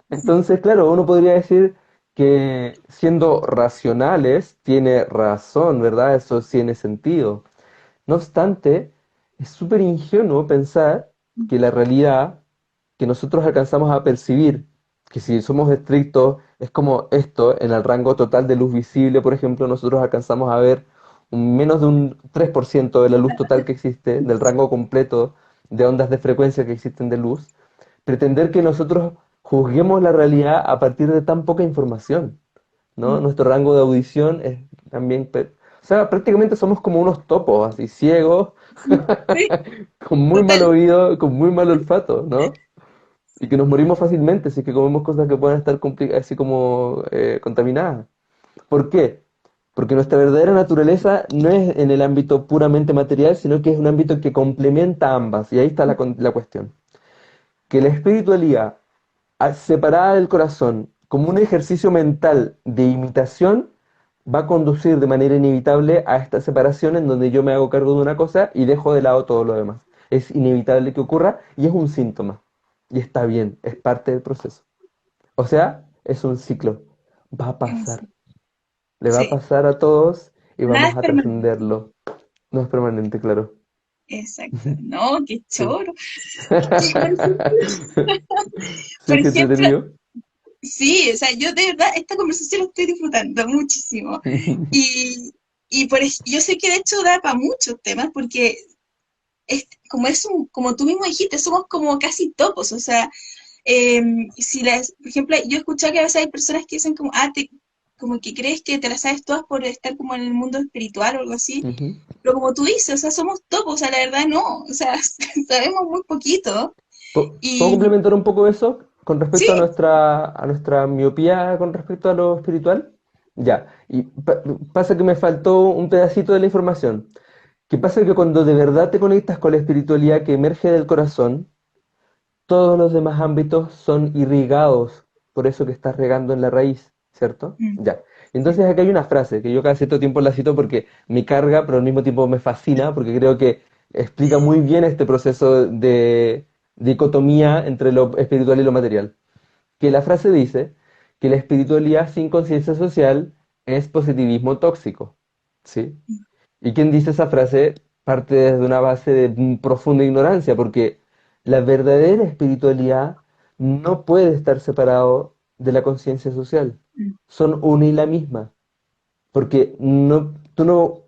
Entonces, claro, uno podría decir que siendo racionales tiene razón, ¿verdad? Eso tiene sentido. No obstante, es súper ingenuo pensar que la realidad que nosotros alcanzamos a percibir, que si somos estrictos, es como esto, en el rango total de luz visible, por ejemplo, nosotros alcanzamos a ver menos de un 3% de la luz total que existe, del rango completo de ondas de frecuencia que existen de luz, pretender que nosotros juzguemos la realidad a partir de tan poca información, ¿no? Nuestro rango de audición es también... O sea, prácticamente somos como unos topos, así ciegos, Sí, con muy mal total. oído, con muy mal olfato, ¿no? Y que nos morimos fácilmente si es que comemos cosas que puedan estar así como contaminadas. ¿Por qué? Porque nuestra verdadera naturaleza no es en el ámbito puramente material, sino que es un ámbito que complementa ambas. Y ahí está la cuestión. Que la espiritualidad, separada del corazón, como un ejercicio mental de imitación, va a conducir de manera inevitable a esta separación en donde yo me hago cargo de una cosa y dejo de lado todo lo demás. Es inevitable que ocurra y es un síntoma. Y está bien, es parte del proceso. O sea, es un ciclo. Va a pasar. Le va a Sí, pasar a todos y nada vamos es a permanente. trascenderlo. No es permanente, claro. Exacto. No, qué Sí. choro. Y por ejemplo, por Sí, qué ejemplo, entretenido. sí, o sea, yo de verdad esta conversación la estoy disfrutando muchísimo. Yo sé que de hecho da para muchos temas porque como tú mismo dijiste, somos como casi topos, o sea, eh, si por ejemplo, yo he escuchado que a veces hay personas que dicen como, como que crees que te las sabes todas por estar como en el mundo espiritual o algo así, Ujú. pero como tú dices, o sea, somos topos, o sea, la verdad no, o sea, sabemos muy poquito ¿Puedo y complementar un poco eso con respecto sí, a nuestra miopía con respecto a lo espiritual? Ya, y pasa que me faltó un pedacito de la información. Que pasa que cuando de verdad te conectas con la espiritualidad que emerge del corazón, todos los demás ámbitos son irrigados, por eso que estás regando en la raíz, ¿cierto? mm, Ya. sí, Entonces acá hay una frase que yo cada cierto tiempo la cito porque me carga, pero al mismo tiempo me fascina, porque creo que explica muy bien este proceso de dicotomía entre lo espiritual y lo material. Que la frase dice que la espiritualidad sin conciencia social es positivismo tóxico, ¿sí? Y quien dice esa frase parte desde una base de profunda ignorancia, porque la verdadera espiritualidad no puede estar separado de la conciencia social. Mm. Son una y la misma. Porque no, tú no,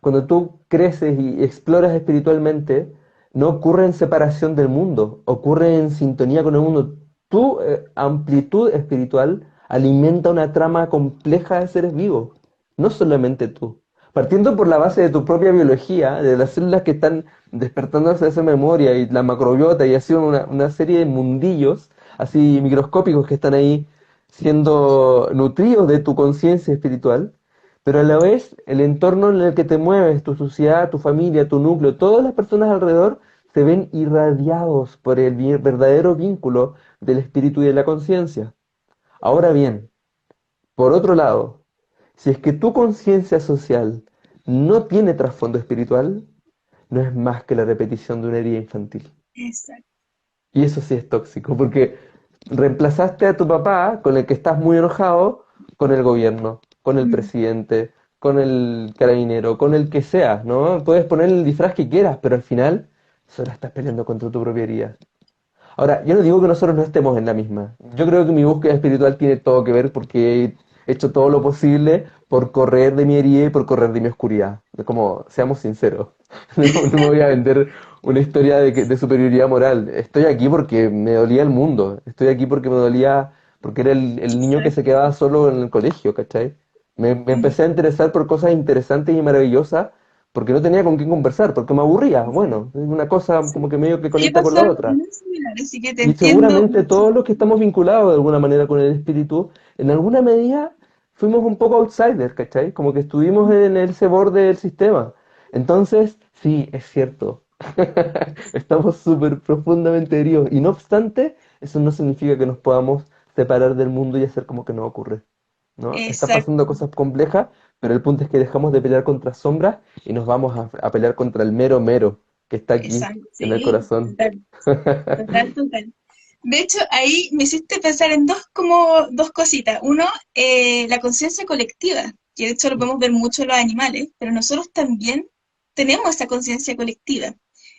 cuando tú creces y exploras espiritualmente, no ocurre en separación del mundo, ocurre en sintonía con el mundo. Tu amplitud espiritual alimenta una trama compleja de seres vivos, no solamente tú. Partiendo por la base de tu propia biología, de las células que están despertándose de esa memoria y la macrobiota y así una serie de mundillos así microscópicos que están ahí siendo nutridos de tu conciencia espiritual, pero a la vez el entorno en el que te mueves, tu sociedad, tu familia, tu núcleo, todas las personas alrededor se ven irradiados por el verdadero vínculo del espíritu y de la conciencia. Ahora bien, por otro lado, si es que tu conciencia social no tiene trasfondo espiritual, no es más que la repetición de una herida infantil. Exacto. Y eso sí es tóxico, porque reemplazaste a tu papá, con el que estás muy enojado, con el gobierno, con el Mm. presidente, con el carabinero, con el que sea, ¿no? Puedes poner el disfraz que quieras, pero al final solo estás peleando contra tu propia herida. Ahora, yo no digo que nosotros no estemos en la misma. Yo creo que mi búsqueda espiritual tiene todo que ver porque he hecho todo lo posible por correr de mi herida y por correr de mi oscuridad. Es como, seamos sinceros. No me voy a vender una historia de superioridad moral. Estoy aquí porque me dolía el mundo. Estoy aquí porque me dolía, porque era el niño que se Exacto. quedaba solo en el colegio, ¿cachai? Me Mm. empecé a interesar por cosas interesantes y maravillosas porque no tenía con quién conversar, porque me aburría. Bueno, es una cosa Sí. como que medio que Me conecta con pasó la algo otra. muy similar, así que te Y entiendo seguramente mucho. todos los que estamos vinculados de alguna manera con el espíritu, en alguna medida fuimos un poco outsiders, ¿cachai? Como que estuvimos en ese borde del sistema. Entonces, sí, es cierto. Estamos súper profundamente heridos. Y no obstante, eso no significa que nos podamos separar del mundo y hacer como que no ocurre, ¿no? Está pasando Exacto. cosas complejas, pero el punto es que dejamos de pelear contra sombras y nos vamos a pelear contra el mero mero que está aquí, Exacto. en el Sí, corazón. total, total, total. De hecho, ahí me hiciste pensar en dos cositas. Uno, la conciencia colectiva, que de hecho lo podemos ver mucho en los animales, pero nosotros también tenemos esa conciencia colectiva.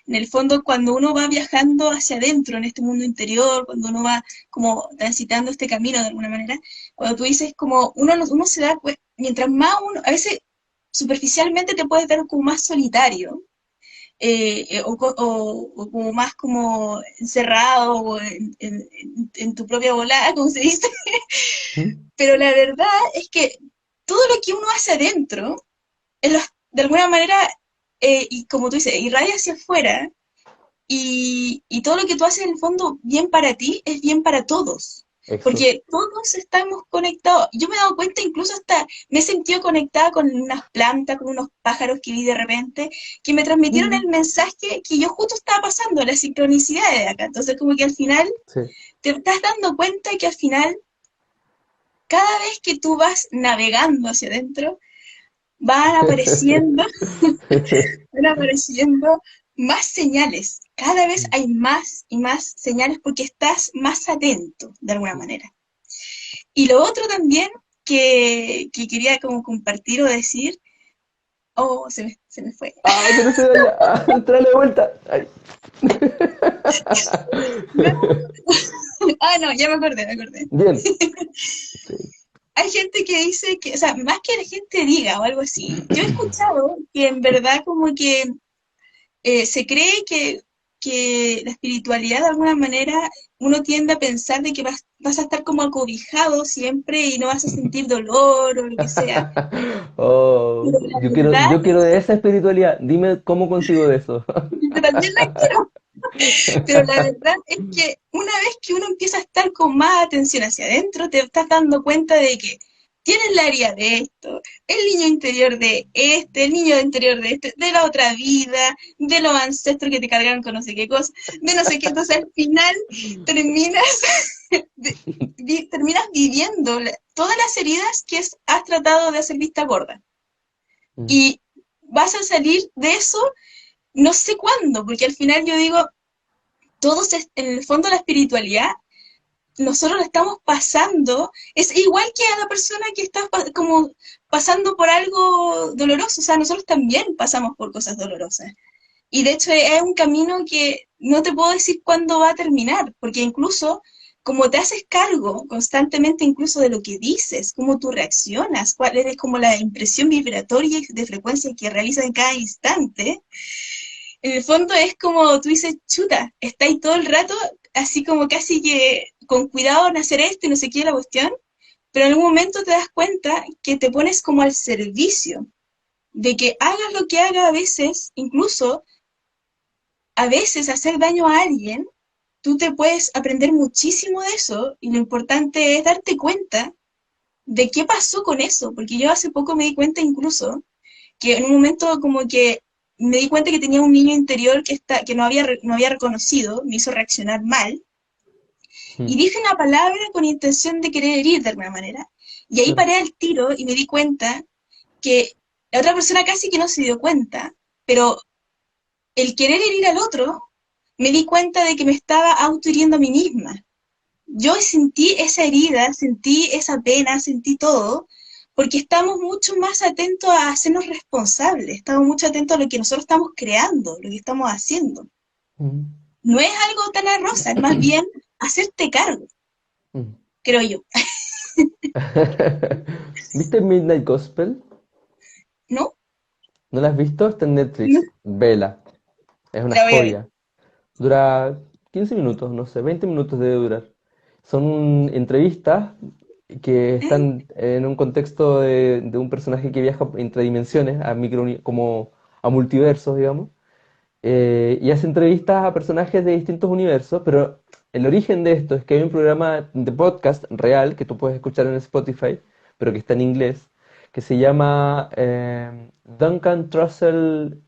En el fondo, cuando uno va viajando hacia adentro, en este mundo interior, cuando uno va como transitando este camino de alguna manera, cuando tú dices como uno se da, mientras más uno, a veces superficialmente te puedes ver como más solitario, o como más como encerrado o en tu propia volada, como se dice. ¿Mm? Pero la verdad es que todo lo que uno hace adentro, de alguna manera, y como tú dices, irradia hacia afuera, y todo lo que tú haces en el fondo bien para ti es bien para todos. Eso. Porque todos estamos conectados. Yo me he dado cuenta, incluso hasta me he sentido conectada con unas plantas, con unos pájaros que vi de repente, que me transmitieron el Mm. mensaje que yo justo estaba pasando, la sincronicidad de acá. Entonces, como que al final Sí. te estás dando cuenta que al final, cada vez que tú vas navegando hacia adentro, van apareciendo van apareciendo más señales. Cada vez hay más y más señales porque estás más atento, de alguna manera. Y lo otro también que quería como compartir o decir, oh, se me fue. Ay, pero se vaya. Ah, tráele de vuelta. Ay. No. Ah, no, ya me acordé, me acordé. Bien. Sí. Hay gente que dice que, o sea, más que la gente diga o algo así, yo he escuchado que en verdad como que se cree que la espiritualidad de alguna manera uno tiende a pensar de que vas a estar como acobijado siempre y no vas a sentir dolor o lo que sea. Oh, Pero la verdad yo quiero es de esa espiritualidad. Dime cómo consigo de eso. que yo también la quiero, pero la verdad es que una vez que uno empieza a estar con más atención hacia adentro, te estás dando cuenta de que tienes la herida de esto, el niño interior de este, el niño interior de este, de la otra vida, de los ancestros que te cargaron con no sé qué cosa, de no sé qué. Entonces al final terminas, terminas viviendo todas las heridas que has tratado de hacer vista gorda. Mm. Y vas a salir de eso no sé cuándo, porque al final yo digo, todos, en el fondo la espiritualidad, nosotros la estamos pasando, es igual que a la persona que está como pasando por algo doloroso, o sea, nosotros también pasamos por cosas dolorosas. Y de hecho es un camino que no te puedo decir cuándo va a terminar, porque incluso como te haces cargo constantemente incluso de lo que dices, cómo tú reaccionas, cuál es como la impresión vibratoria y de frecuencia que realizas en cada instante, en el fondo es como tú dices, chuta, está ahí todo el rato, así como casi que con cuidado en hacer esto y no sé qué la cuestión, pero en algún momento te das cuenta que te pones como al servicio de que hagas lo que haga a veces, incluso a veces hacer daño a alguien, tú te puedes aprender muchísimo de eso y lo importante es darte cuenta de qué pasó con eso, porque yo hace poco me di cuenta incluso que en un momento como que me di cuenta que tenía un niño interior que no había reconocido, me hizo reaccionar mal, y Mm, dije una palabra con intención de querer herir de alguna manera. Y ahí claro. paré al tiro y me di cuenta que la otra persona casi que no se dio cuenta, pero el querer herir al otro, me di cuenta de que me estaba autohiriendo a mí misma. Yo sentí esa herida, sentí esa pena, sentí todo, porque estamos mucho más atentos a hacernos responsables, estamos mucho atentos a lo que nosotros estamos creando, lo que estamos haciendo. Mm. No es algo tan a rosa, es más bien hacerte cargo, Mm. creo yo. ¿Viste Midnight Gospel? ¿No? ¿No la has visto? Está en No, Netflix. Vela. Es una la voy a ver. joya. Dura 15 minutos, no sé, 20 minutos debe durar. Son entrevistas que ¿Eh? están en un contexto de un personaje que viaja entre dimensiones, como a multiversos, digamos, y hace entrevistas a personajes de distintos universos, pero el origen de esto es que hay un programa de podcast real que tú puedes escuchar en Spotify, pero que está en inglés, que se llama Duncan Trussell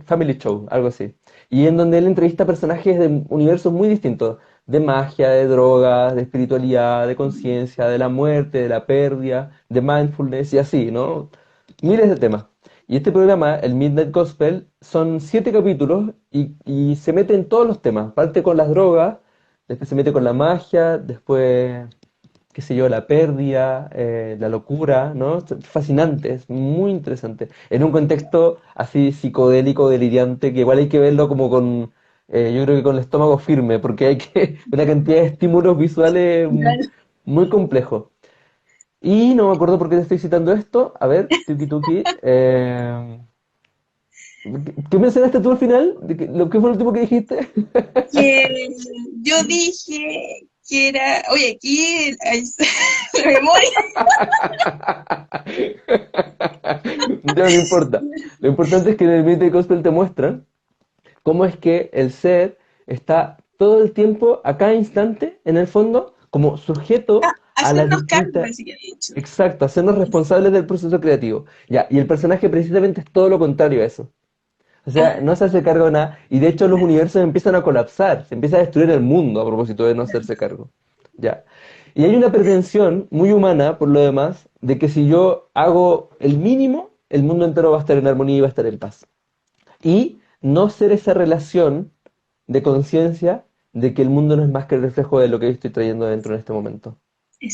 Family Show, algo así. Y en donde él entrevista personajes de universos muy distintos, de magia, de drogas, de espiritualidad, de conciencia, de la muerte, de la pérdida, de mindfulness y así, ¿no? Miles de temas. Y este programa, el Midnight Gospel, son 7 capítulos y se mete en todos los temas. Parte con las drogas, después se mete con la magia, después, qué sé yo, la pérdida, la locura, ¿no? Es fascinante, es muy interesante. En un contexto así psicodélico, delirante, que igual hay que verlo como con, yo creo que con el estómago firme, porque hay que, una cantidad de estímulos visuales Claro. muy complejos. Y no me acuerdo por qué te estoy citando esto. A ver, tuki tuki. ¿Qué mencionaste tú al final? ¿Lo que fue lo último que dijiste? Que yo dije que era, oye, aquí hay la memoria. Ya no importa. Lo importante es que en el Midnight Gospel te muestran cómo es que el ser está todo el tiempo, a cada instante, en el fondo, como sujeto Ah, a las hacernos cargo, distintas. parece que había dicho. Exacto, hacernos responsables del proceso creativo. Ya, y el personaje precisamente es todo lo contrario a eso. O sea, Ah, no se hace cargo de nada. Y de hecho los claro, universos empiezan a colapsar. Se empieza a destruir el mundo a propósito de no hacerse cargo. Ya. Y hay una pretensión muy humana, por lo demás, de que si yo hago el mínimo, el mundo entero va a estar en armonía y va a estar en paz. Y no ser esa relación de conciencia de que el mundo no es más que el reflejo de lo que yo estoy trayendo dentro en este momento.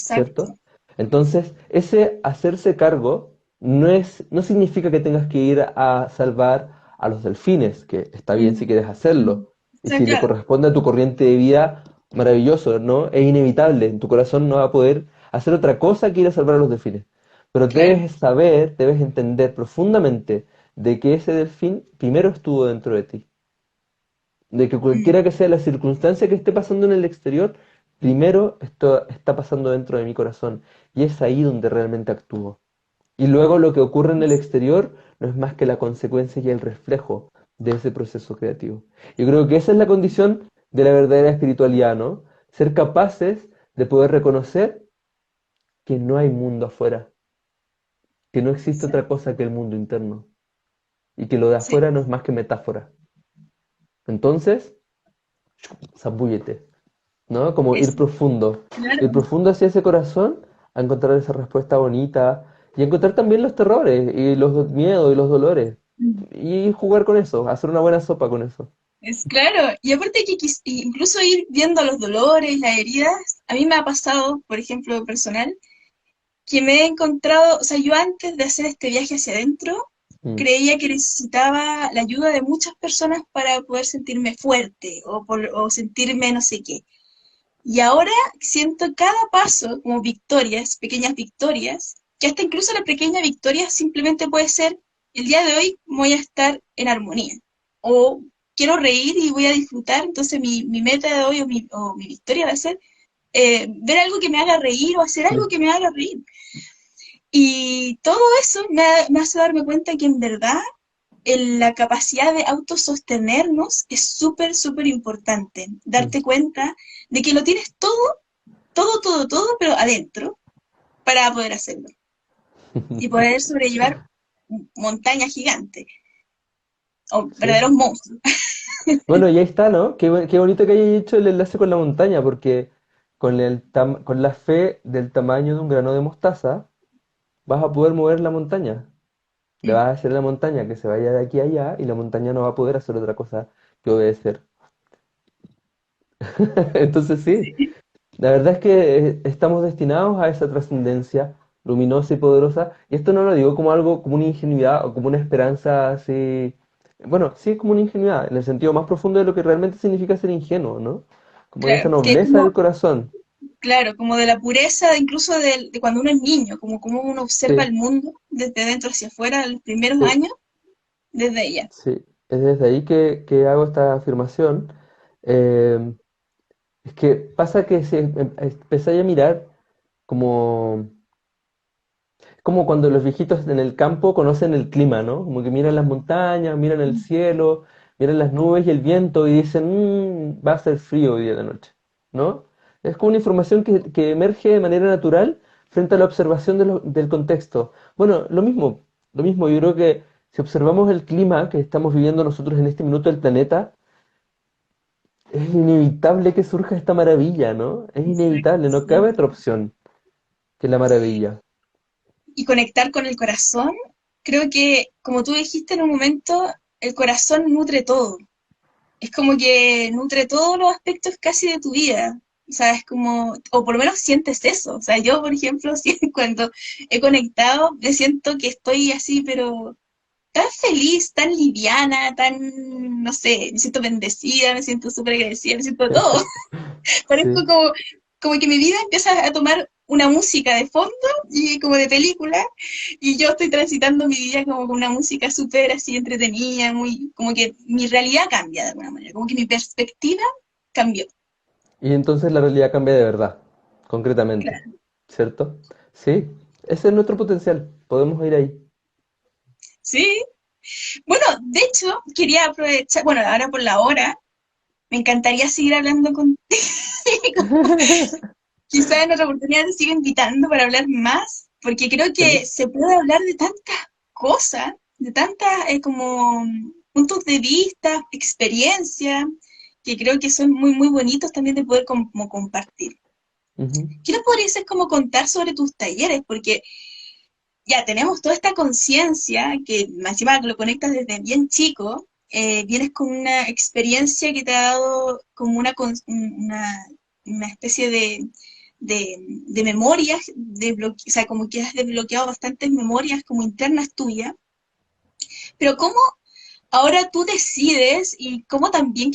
¿Cierto? exacto. Entonces, ese hacerse cargo no significa que tengas que ir a salvar a los delfines, que está bien si Mm. quieres hacerlo. O Y sea, si le claro, corresponde a tu corriente de vida, maravilloso, ¿no? Es inevitable. En tu corazón no va a poder hacer otra cosa que ir a salvar a los delfines. Pero claro. debes saber, debes entender profundamente de que ese delfín primero estuvo dentro de ti, de que Mm, cualquiera que sea la circunstancia que esté pasando en el exterior, primero esto está pasando dentro de mi corazón y es ahí donde realmente actúo. Y luego lo que ocurre en el exterior no es más que la consecuencia y el reflejo de ese proceso creativo. Yo creo que esa es la condición de la verdadera espiritualidad, ¿no? Ser capaces de poder reconocer que no hay mundo afuera, que no existe sí, otra cosa que el mundo interno y que lo de sí, afuera no es más que metáfora. Entonces, zambúllete. ¿No? Como eso, ir claro. profundo hacia ese corazón, a encontrar esa respuesta bonita y a encontrar también los terrores y los miedos y los dolores. Mm. y jugar con eso, hacer una buena sopa con eso. Es claro, y aparte que incluso ir viendo los dolores, las heridas, a mí me ha pasado, por ejemplo, personal, que me he encontrado, o sea, yo antes de hacer este viaje hacia adentro, Mm. creía que necesitaba la ayuda de muchas personas para poder sentirme fuerte o sentirme no sé qué. Y ahora siento cada paso como victorias, pequeñas victorias, que hasta incluso la pequeña victoria simplemente puede ser, el día de hoy voy a estar en armonía, o quiero reír y voy a disfrutar, entonces mi meta de hoy o mi victoria va a ser ver algo que me haga reír o hacer algo Sí. que me haga reír. Y todo eso me hace darme cuenta que en verdad la capacidad de autosostenernos es súper, súper importante. Mm. Darte cuenta de que lo tienes todo, todo, todo, todo, pero adentro para poder hacerlo y poder sobrellevar montañas gigantes o Sí. verdaderos monstruos. Bueno, y ahí está, ¿no? Qué bonito que hayas hecho el enlace con la montaña, porque con la fe del tamaño de un grano de mostaza, vas a poder mover la montaña. Le vas a hacer a la montaña que se vaya de aquí a allá y la montaña no va a poder hacer otra cosa que obedecer. Entonces sí, Sí, la verdad es que estamos destinados a esa trascendencia luminosa y poderosa. Y esto no lo digo como algo, como una ingenuidad o como una esperanza así. Bueno, sí es como una ingenuidad, en el sentido más profundo de lo que realmente significa ser ingenuo, ¿no? Como de esa claro, que nobleza del como, corazón. claro, como de la pureza, incluso de cuando uno es niño, como uno observa Sí, el mundo desde dentro hacia afuera, los primeros sí, años, desde ella. sí. Es desde ahí que hago esta afirmación. Eh, es que pasa que si empezáis a mirar como como cuando los viejitos en el campo conocen el clima, ¿no? Como que miran las montañas, miran el cielo, miran las nubes y el viento y dicen, va a ser frío hoy día de la noche, ¿no? Es como una información que emerge de manera natural frente a la observación del contexto. Bueno, lo mismo, yo creo que si observamos el clima que estamos viviendo nosotros en este minuto del planeta, es inevitable que surja esta maravilla, ¿no? Es Exacto, inevitable, no cabe sí. otra opción que la maravilla. Y conectar con el corazón, creo que, como tú dijiste en un momento, el corazón nutre todo. Es como que nutre todos los aspectos casi de tu vida. O sea, es como, o por lo menos sientes eso. O sea, yo, por ejemplo, cuando he conectado, me siento que estoy así, pero tan feliz, tan liviana, tan, no sé, me siento bendecida, me siento súper agradecida, me siento todo. Parezco Sí. como que mi vida empieza a tomar una música de fondo y como de película, y yo estoy transitando mi día como con una música súper así entretenida, muy, como que mi realidad cambia de alguna manera, como que mi perspectiva cambió. Y entonces la realidad cambia de verdad, concretamente, Claro. ¿cierto? Sí, ese es nuestro potencial, podemos ir ahí. Sí. Bueno, de hecho, quería aprovechar, bueno, ahora por la hora, me encantaría seguir hablando contigo. Quizás en otra oportunidad te siga invitando para hablar más, porque creo que Feliz. se puede hablar de tantas cosas, de tantas como puntos de vista, experiencias, que creo que son muy, muy bonitos también de poder como compartir. Ujú. ¿Qué nos podrías como contar sobre tus talleres? Porque ya tenemos toda esta conciencia que encima lo conectas desde bien chico, vienes con una experiencia que te ha dado como una especie de memorias, o sea, como que has desbloqueado bastantes memorias como internas tuyas, pero ¿cómo ahora tú decides y cómo también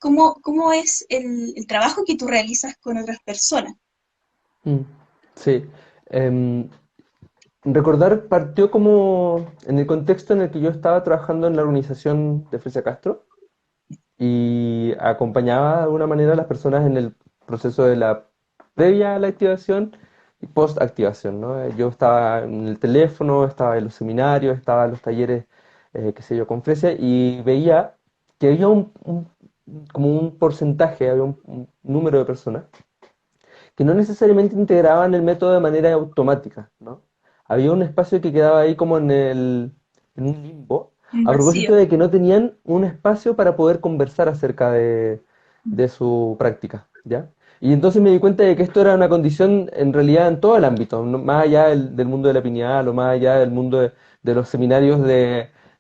cómo es el trabajo que tú realizas con otras personas? Mm. Sí. Em, recordar partió como en el contexto en el que yo estaba trabajando en la organización de Fresia Castro y acompañaba de alguna manera a las personas en el proceso de la previa a la activación y post activación, ¿no? Yo estaba en el teléfono, estaba en los seminarios, estaba en los talleres, qué sé yo, con Fresia y veía que había como un porcentaje, había un número de personas que no necesariamente integraban el método de manera automática, ¿no? Había un espacio que quedaba ahí como en un limbo, Un a propósito vacío. de que no tenían un espacio para poder conversar acerca de su práctica, ¿ya? Y entonces me di cuenta de que esto era una condición en realidad en todo el ámbito, más allá del mundo de la pineal o más allá del mundo de los seminarios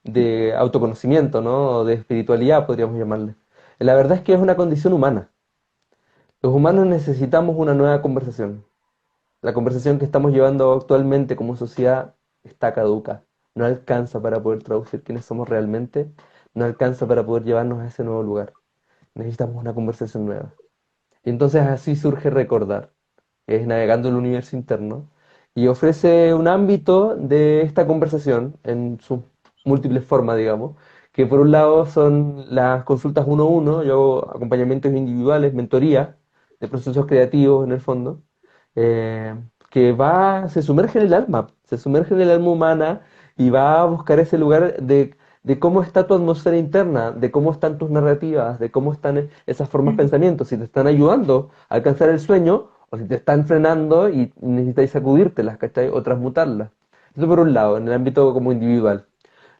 de autoconocimiento, ¿no? O de espiritualidad, podríamos llamarle. La verdad es que es una condición humana. Los humanos necesitamos una nueva conversación. La conversación que estamos llevando actualmente como sociedad está caduca. No alcanza para poder traducir quiénes somos realmente, no alcanza para poder llevarnos a ese nuevo lugar. Necesitamos una conversación nueva. Y entonces así surge Recordar, que es navegando el universo interno, y ofrece un ámbito de esta conversación en sus múltiples formas, digamos, que por un lado son las consultas uno a uno, yo hago acompañamientos individuales, mentoría de procesos creativos en el fondo, eh, que se sumerge en el alma, se sumerge en el alma humana y va a buscar ese lugar de cómo está tu atmósfera interna, de cómo están tus narrativas, de cómo están esas formas de pensamiento, si te están ayudando a alcanzar el sueño o si te están frenando y necesitáis sacudírtelas, ¿cachai? O transmutarlas. Eso por un lado, en el ámbito como individual.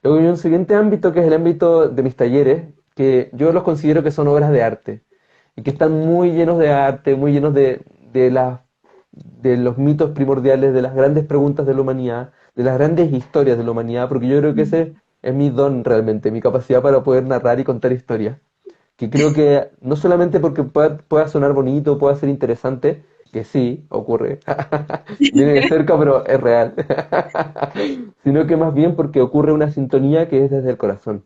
Luego hay un siguiente ámbito que es el ámbito de mis talleres, que yo los considero que son obras de arte y que están muy llenos de arte, muy llenos de los mitos primordiales, de las grandes preguntas de la humanidad, de las grandes historias de la humanidad, porque yo creo que ese es mi don realmente, mi capacidad para poder narrar y contar historias. Que creo que no solamente porque pueda sonar bonito, pueda ser interesante, que sí, ocurre, viene de cerca, pero es real, sino que más bien porque ocurre una sintonía que es desde el corazón.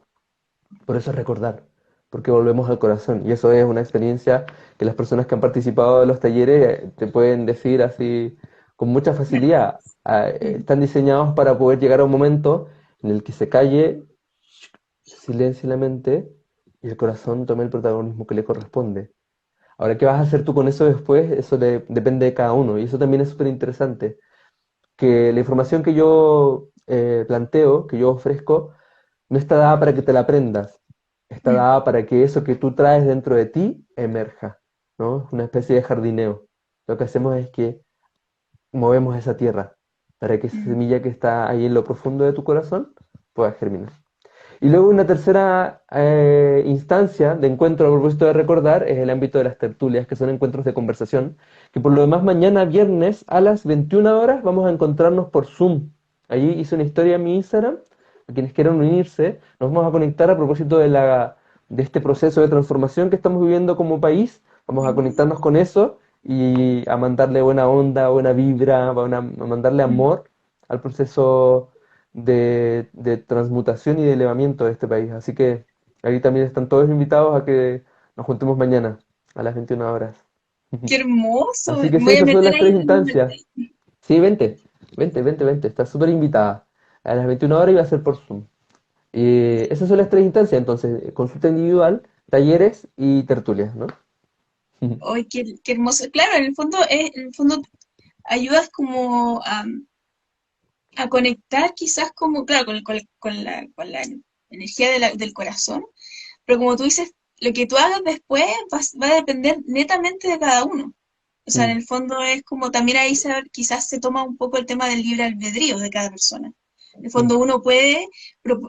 Por eso es recordar, porque volvemos al corazón. Y eso es una experiencia que las personas que han participado de los talleres te pueden decir así con mucha facilidad. Están diseñados para poder llegar a un momento en el que se calle, silencie la mente y el corazón tome el protagonismo que le corresponde. Ahora, ¿qué vas a hacer tú con eso después? Eso depende de cada uno. Y eso también es súper interesante. Que la información que yo planteo, que yo ofrezco, no está dada para que te la aprendas, está dada para que eso que tú traes dentro de ti emerja, ¿no? Es una especie de jardineo. Lo que hacemos es que movemos esa tierra para que esa semilla que está ahí en lo profundo de tu corazón pueda germinar. Y luego una tercera instancia de encuentro a propósito de recordar es el ámbito de las tertulias, que son encuentros de conversación, que por lo demás mañana viernes a las 21 horas vamos a encontrarnos por Zoom. Allí hice una historia en mi Instagram, a quienes quieran unirse, nos vamos a conectar a propósito de este proceso de transformación que estamos viviendo como país, vamos a conectarnos con eso y a mandarle buena onda, buena vibra, a mandarle amor al proceso de transmutación y de elevamiento de este país. Así que ahí también están todos invitados a que nos juntemos mañana a las 21 horas. ¡Qué hermoso! Así que sí, Voy a esas son meter las ahí tres el nombre. instancias. Sí, vente, vente, estás súper invitada. A las 21 horas iba a ser por Zoom. Y esas son las tres instancias, entonces, consulta individual, talleres y tertulias, ¿no? ¡Ay, qué hermoso! Claro, en el fondo ayudas como a conectar quizás como, claro, con la energía del corazón, pero como tú dices, lo que tú hagas después va a depender netamente de cada uno. O sea, en Mm. el fondo es como también ahí quizás se toma un poco el tema del libre albedrío de cada persona. En el Mm. fondo uno puede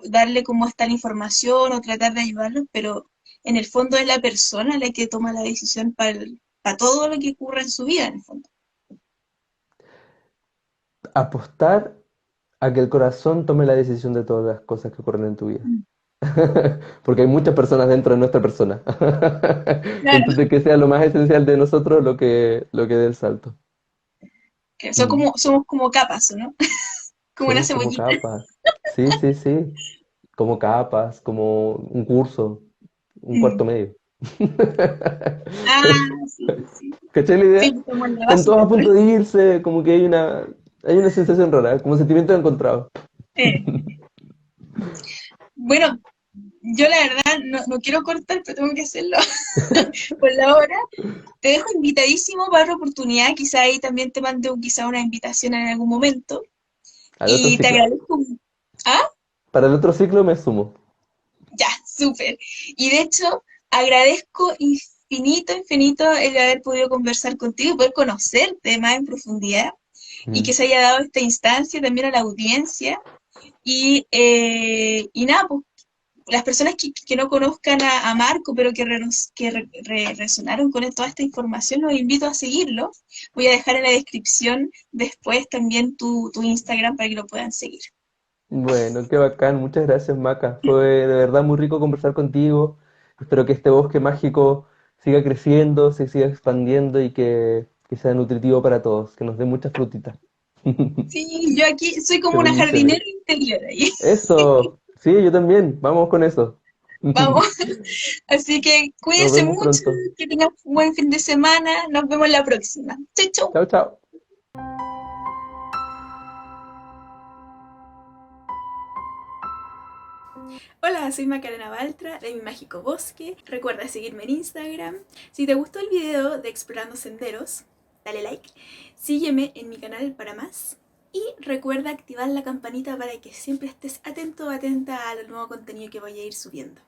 darle como esta la información o tratar de ayudarlos, pero en el fondo es la persona la que toma la decisión para todo lo que ocurre en su vida, en el fondo. Apostar a que el corazón tome la decisión de todas las cosas que ocurren en tu vida. Mm. Porque hay muchas personas dentro de nuestra persona. Claro, Entonces que sea lo más esencial de nosotros lo que dé el salto. que Mm. somos como capas, ¿no? Como una Somos como cebollita. capas. Sí, sí, sí. Como capas, como un curso, un cuarto Mm. medio. Ah, sí, sí. ¿Cachai la Sí, idea? somos la Están base todos a después. punto de irse, como que hay una sensación rara, como sentimiento encontrado. Eh, bueno, yo la verdad no quiero cortar, pero tengo que hacerlo por la hora. Te dejo invitadísimo para otra oportunidad. Quizá ahí también te mande quizá una invitación en algún momento. Al otro Y te ciclo. agradezco. Ah, Para el otro ciclo me sumo. ya, súper. Y de hecho, agradezco infinito, infinito el haber podido conversar contigo y poder conocerte más en profundidad y Mm. que se haya dado esta instancia también a la audiencia. Y nada, pues las personas que no conozcan a Marco, pero que resonaron con toda esta información, los invito a seguirlo. Voy a dejar en la descripción después también tu Instagram para que lo puedan seguir. Bueno, qué bacán, muchas gracias, Maca. Fue de verdad muy rico conversar contigo. Espero que este bosque mágico siga creciendo, se siga expandiendo y que sea nutritivo para todos, que nos dé muchas frutitas. Sí, yo aquí soy Qué como una bendiciones. jardinera interior ahí. Eso, sí, yo también, vamos con eso. Vamos. Así que Nos cuídense vemos mucho, pronto. que tengan un buen fin de semana. Nos vemos la próxima. Chau, chau. Chao, chao. Hola, soy Macarena Baltra de Mi Mágico Bosque. Recuerda seguirme en Instagram. Si te gustó el video de Explorando Senderos, dale like. Sígueme en mi canal para más. Y recuerda activar la campanita para que siempre estés atento o atenta al nuevo contenido que voy a ir subiendo.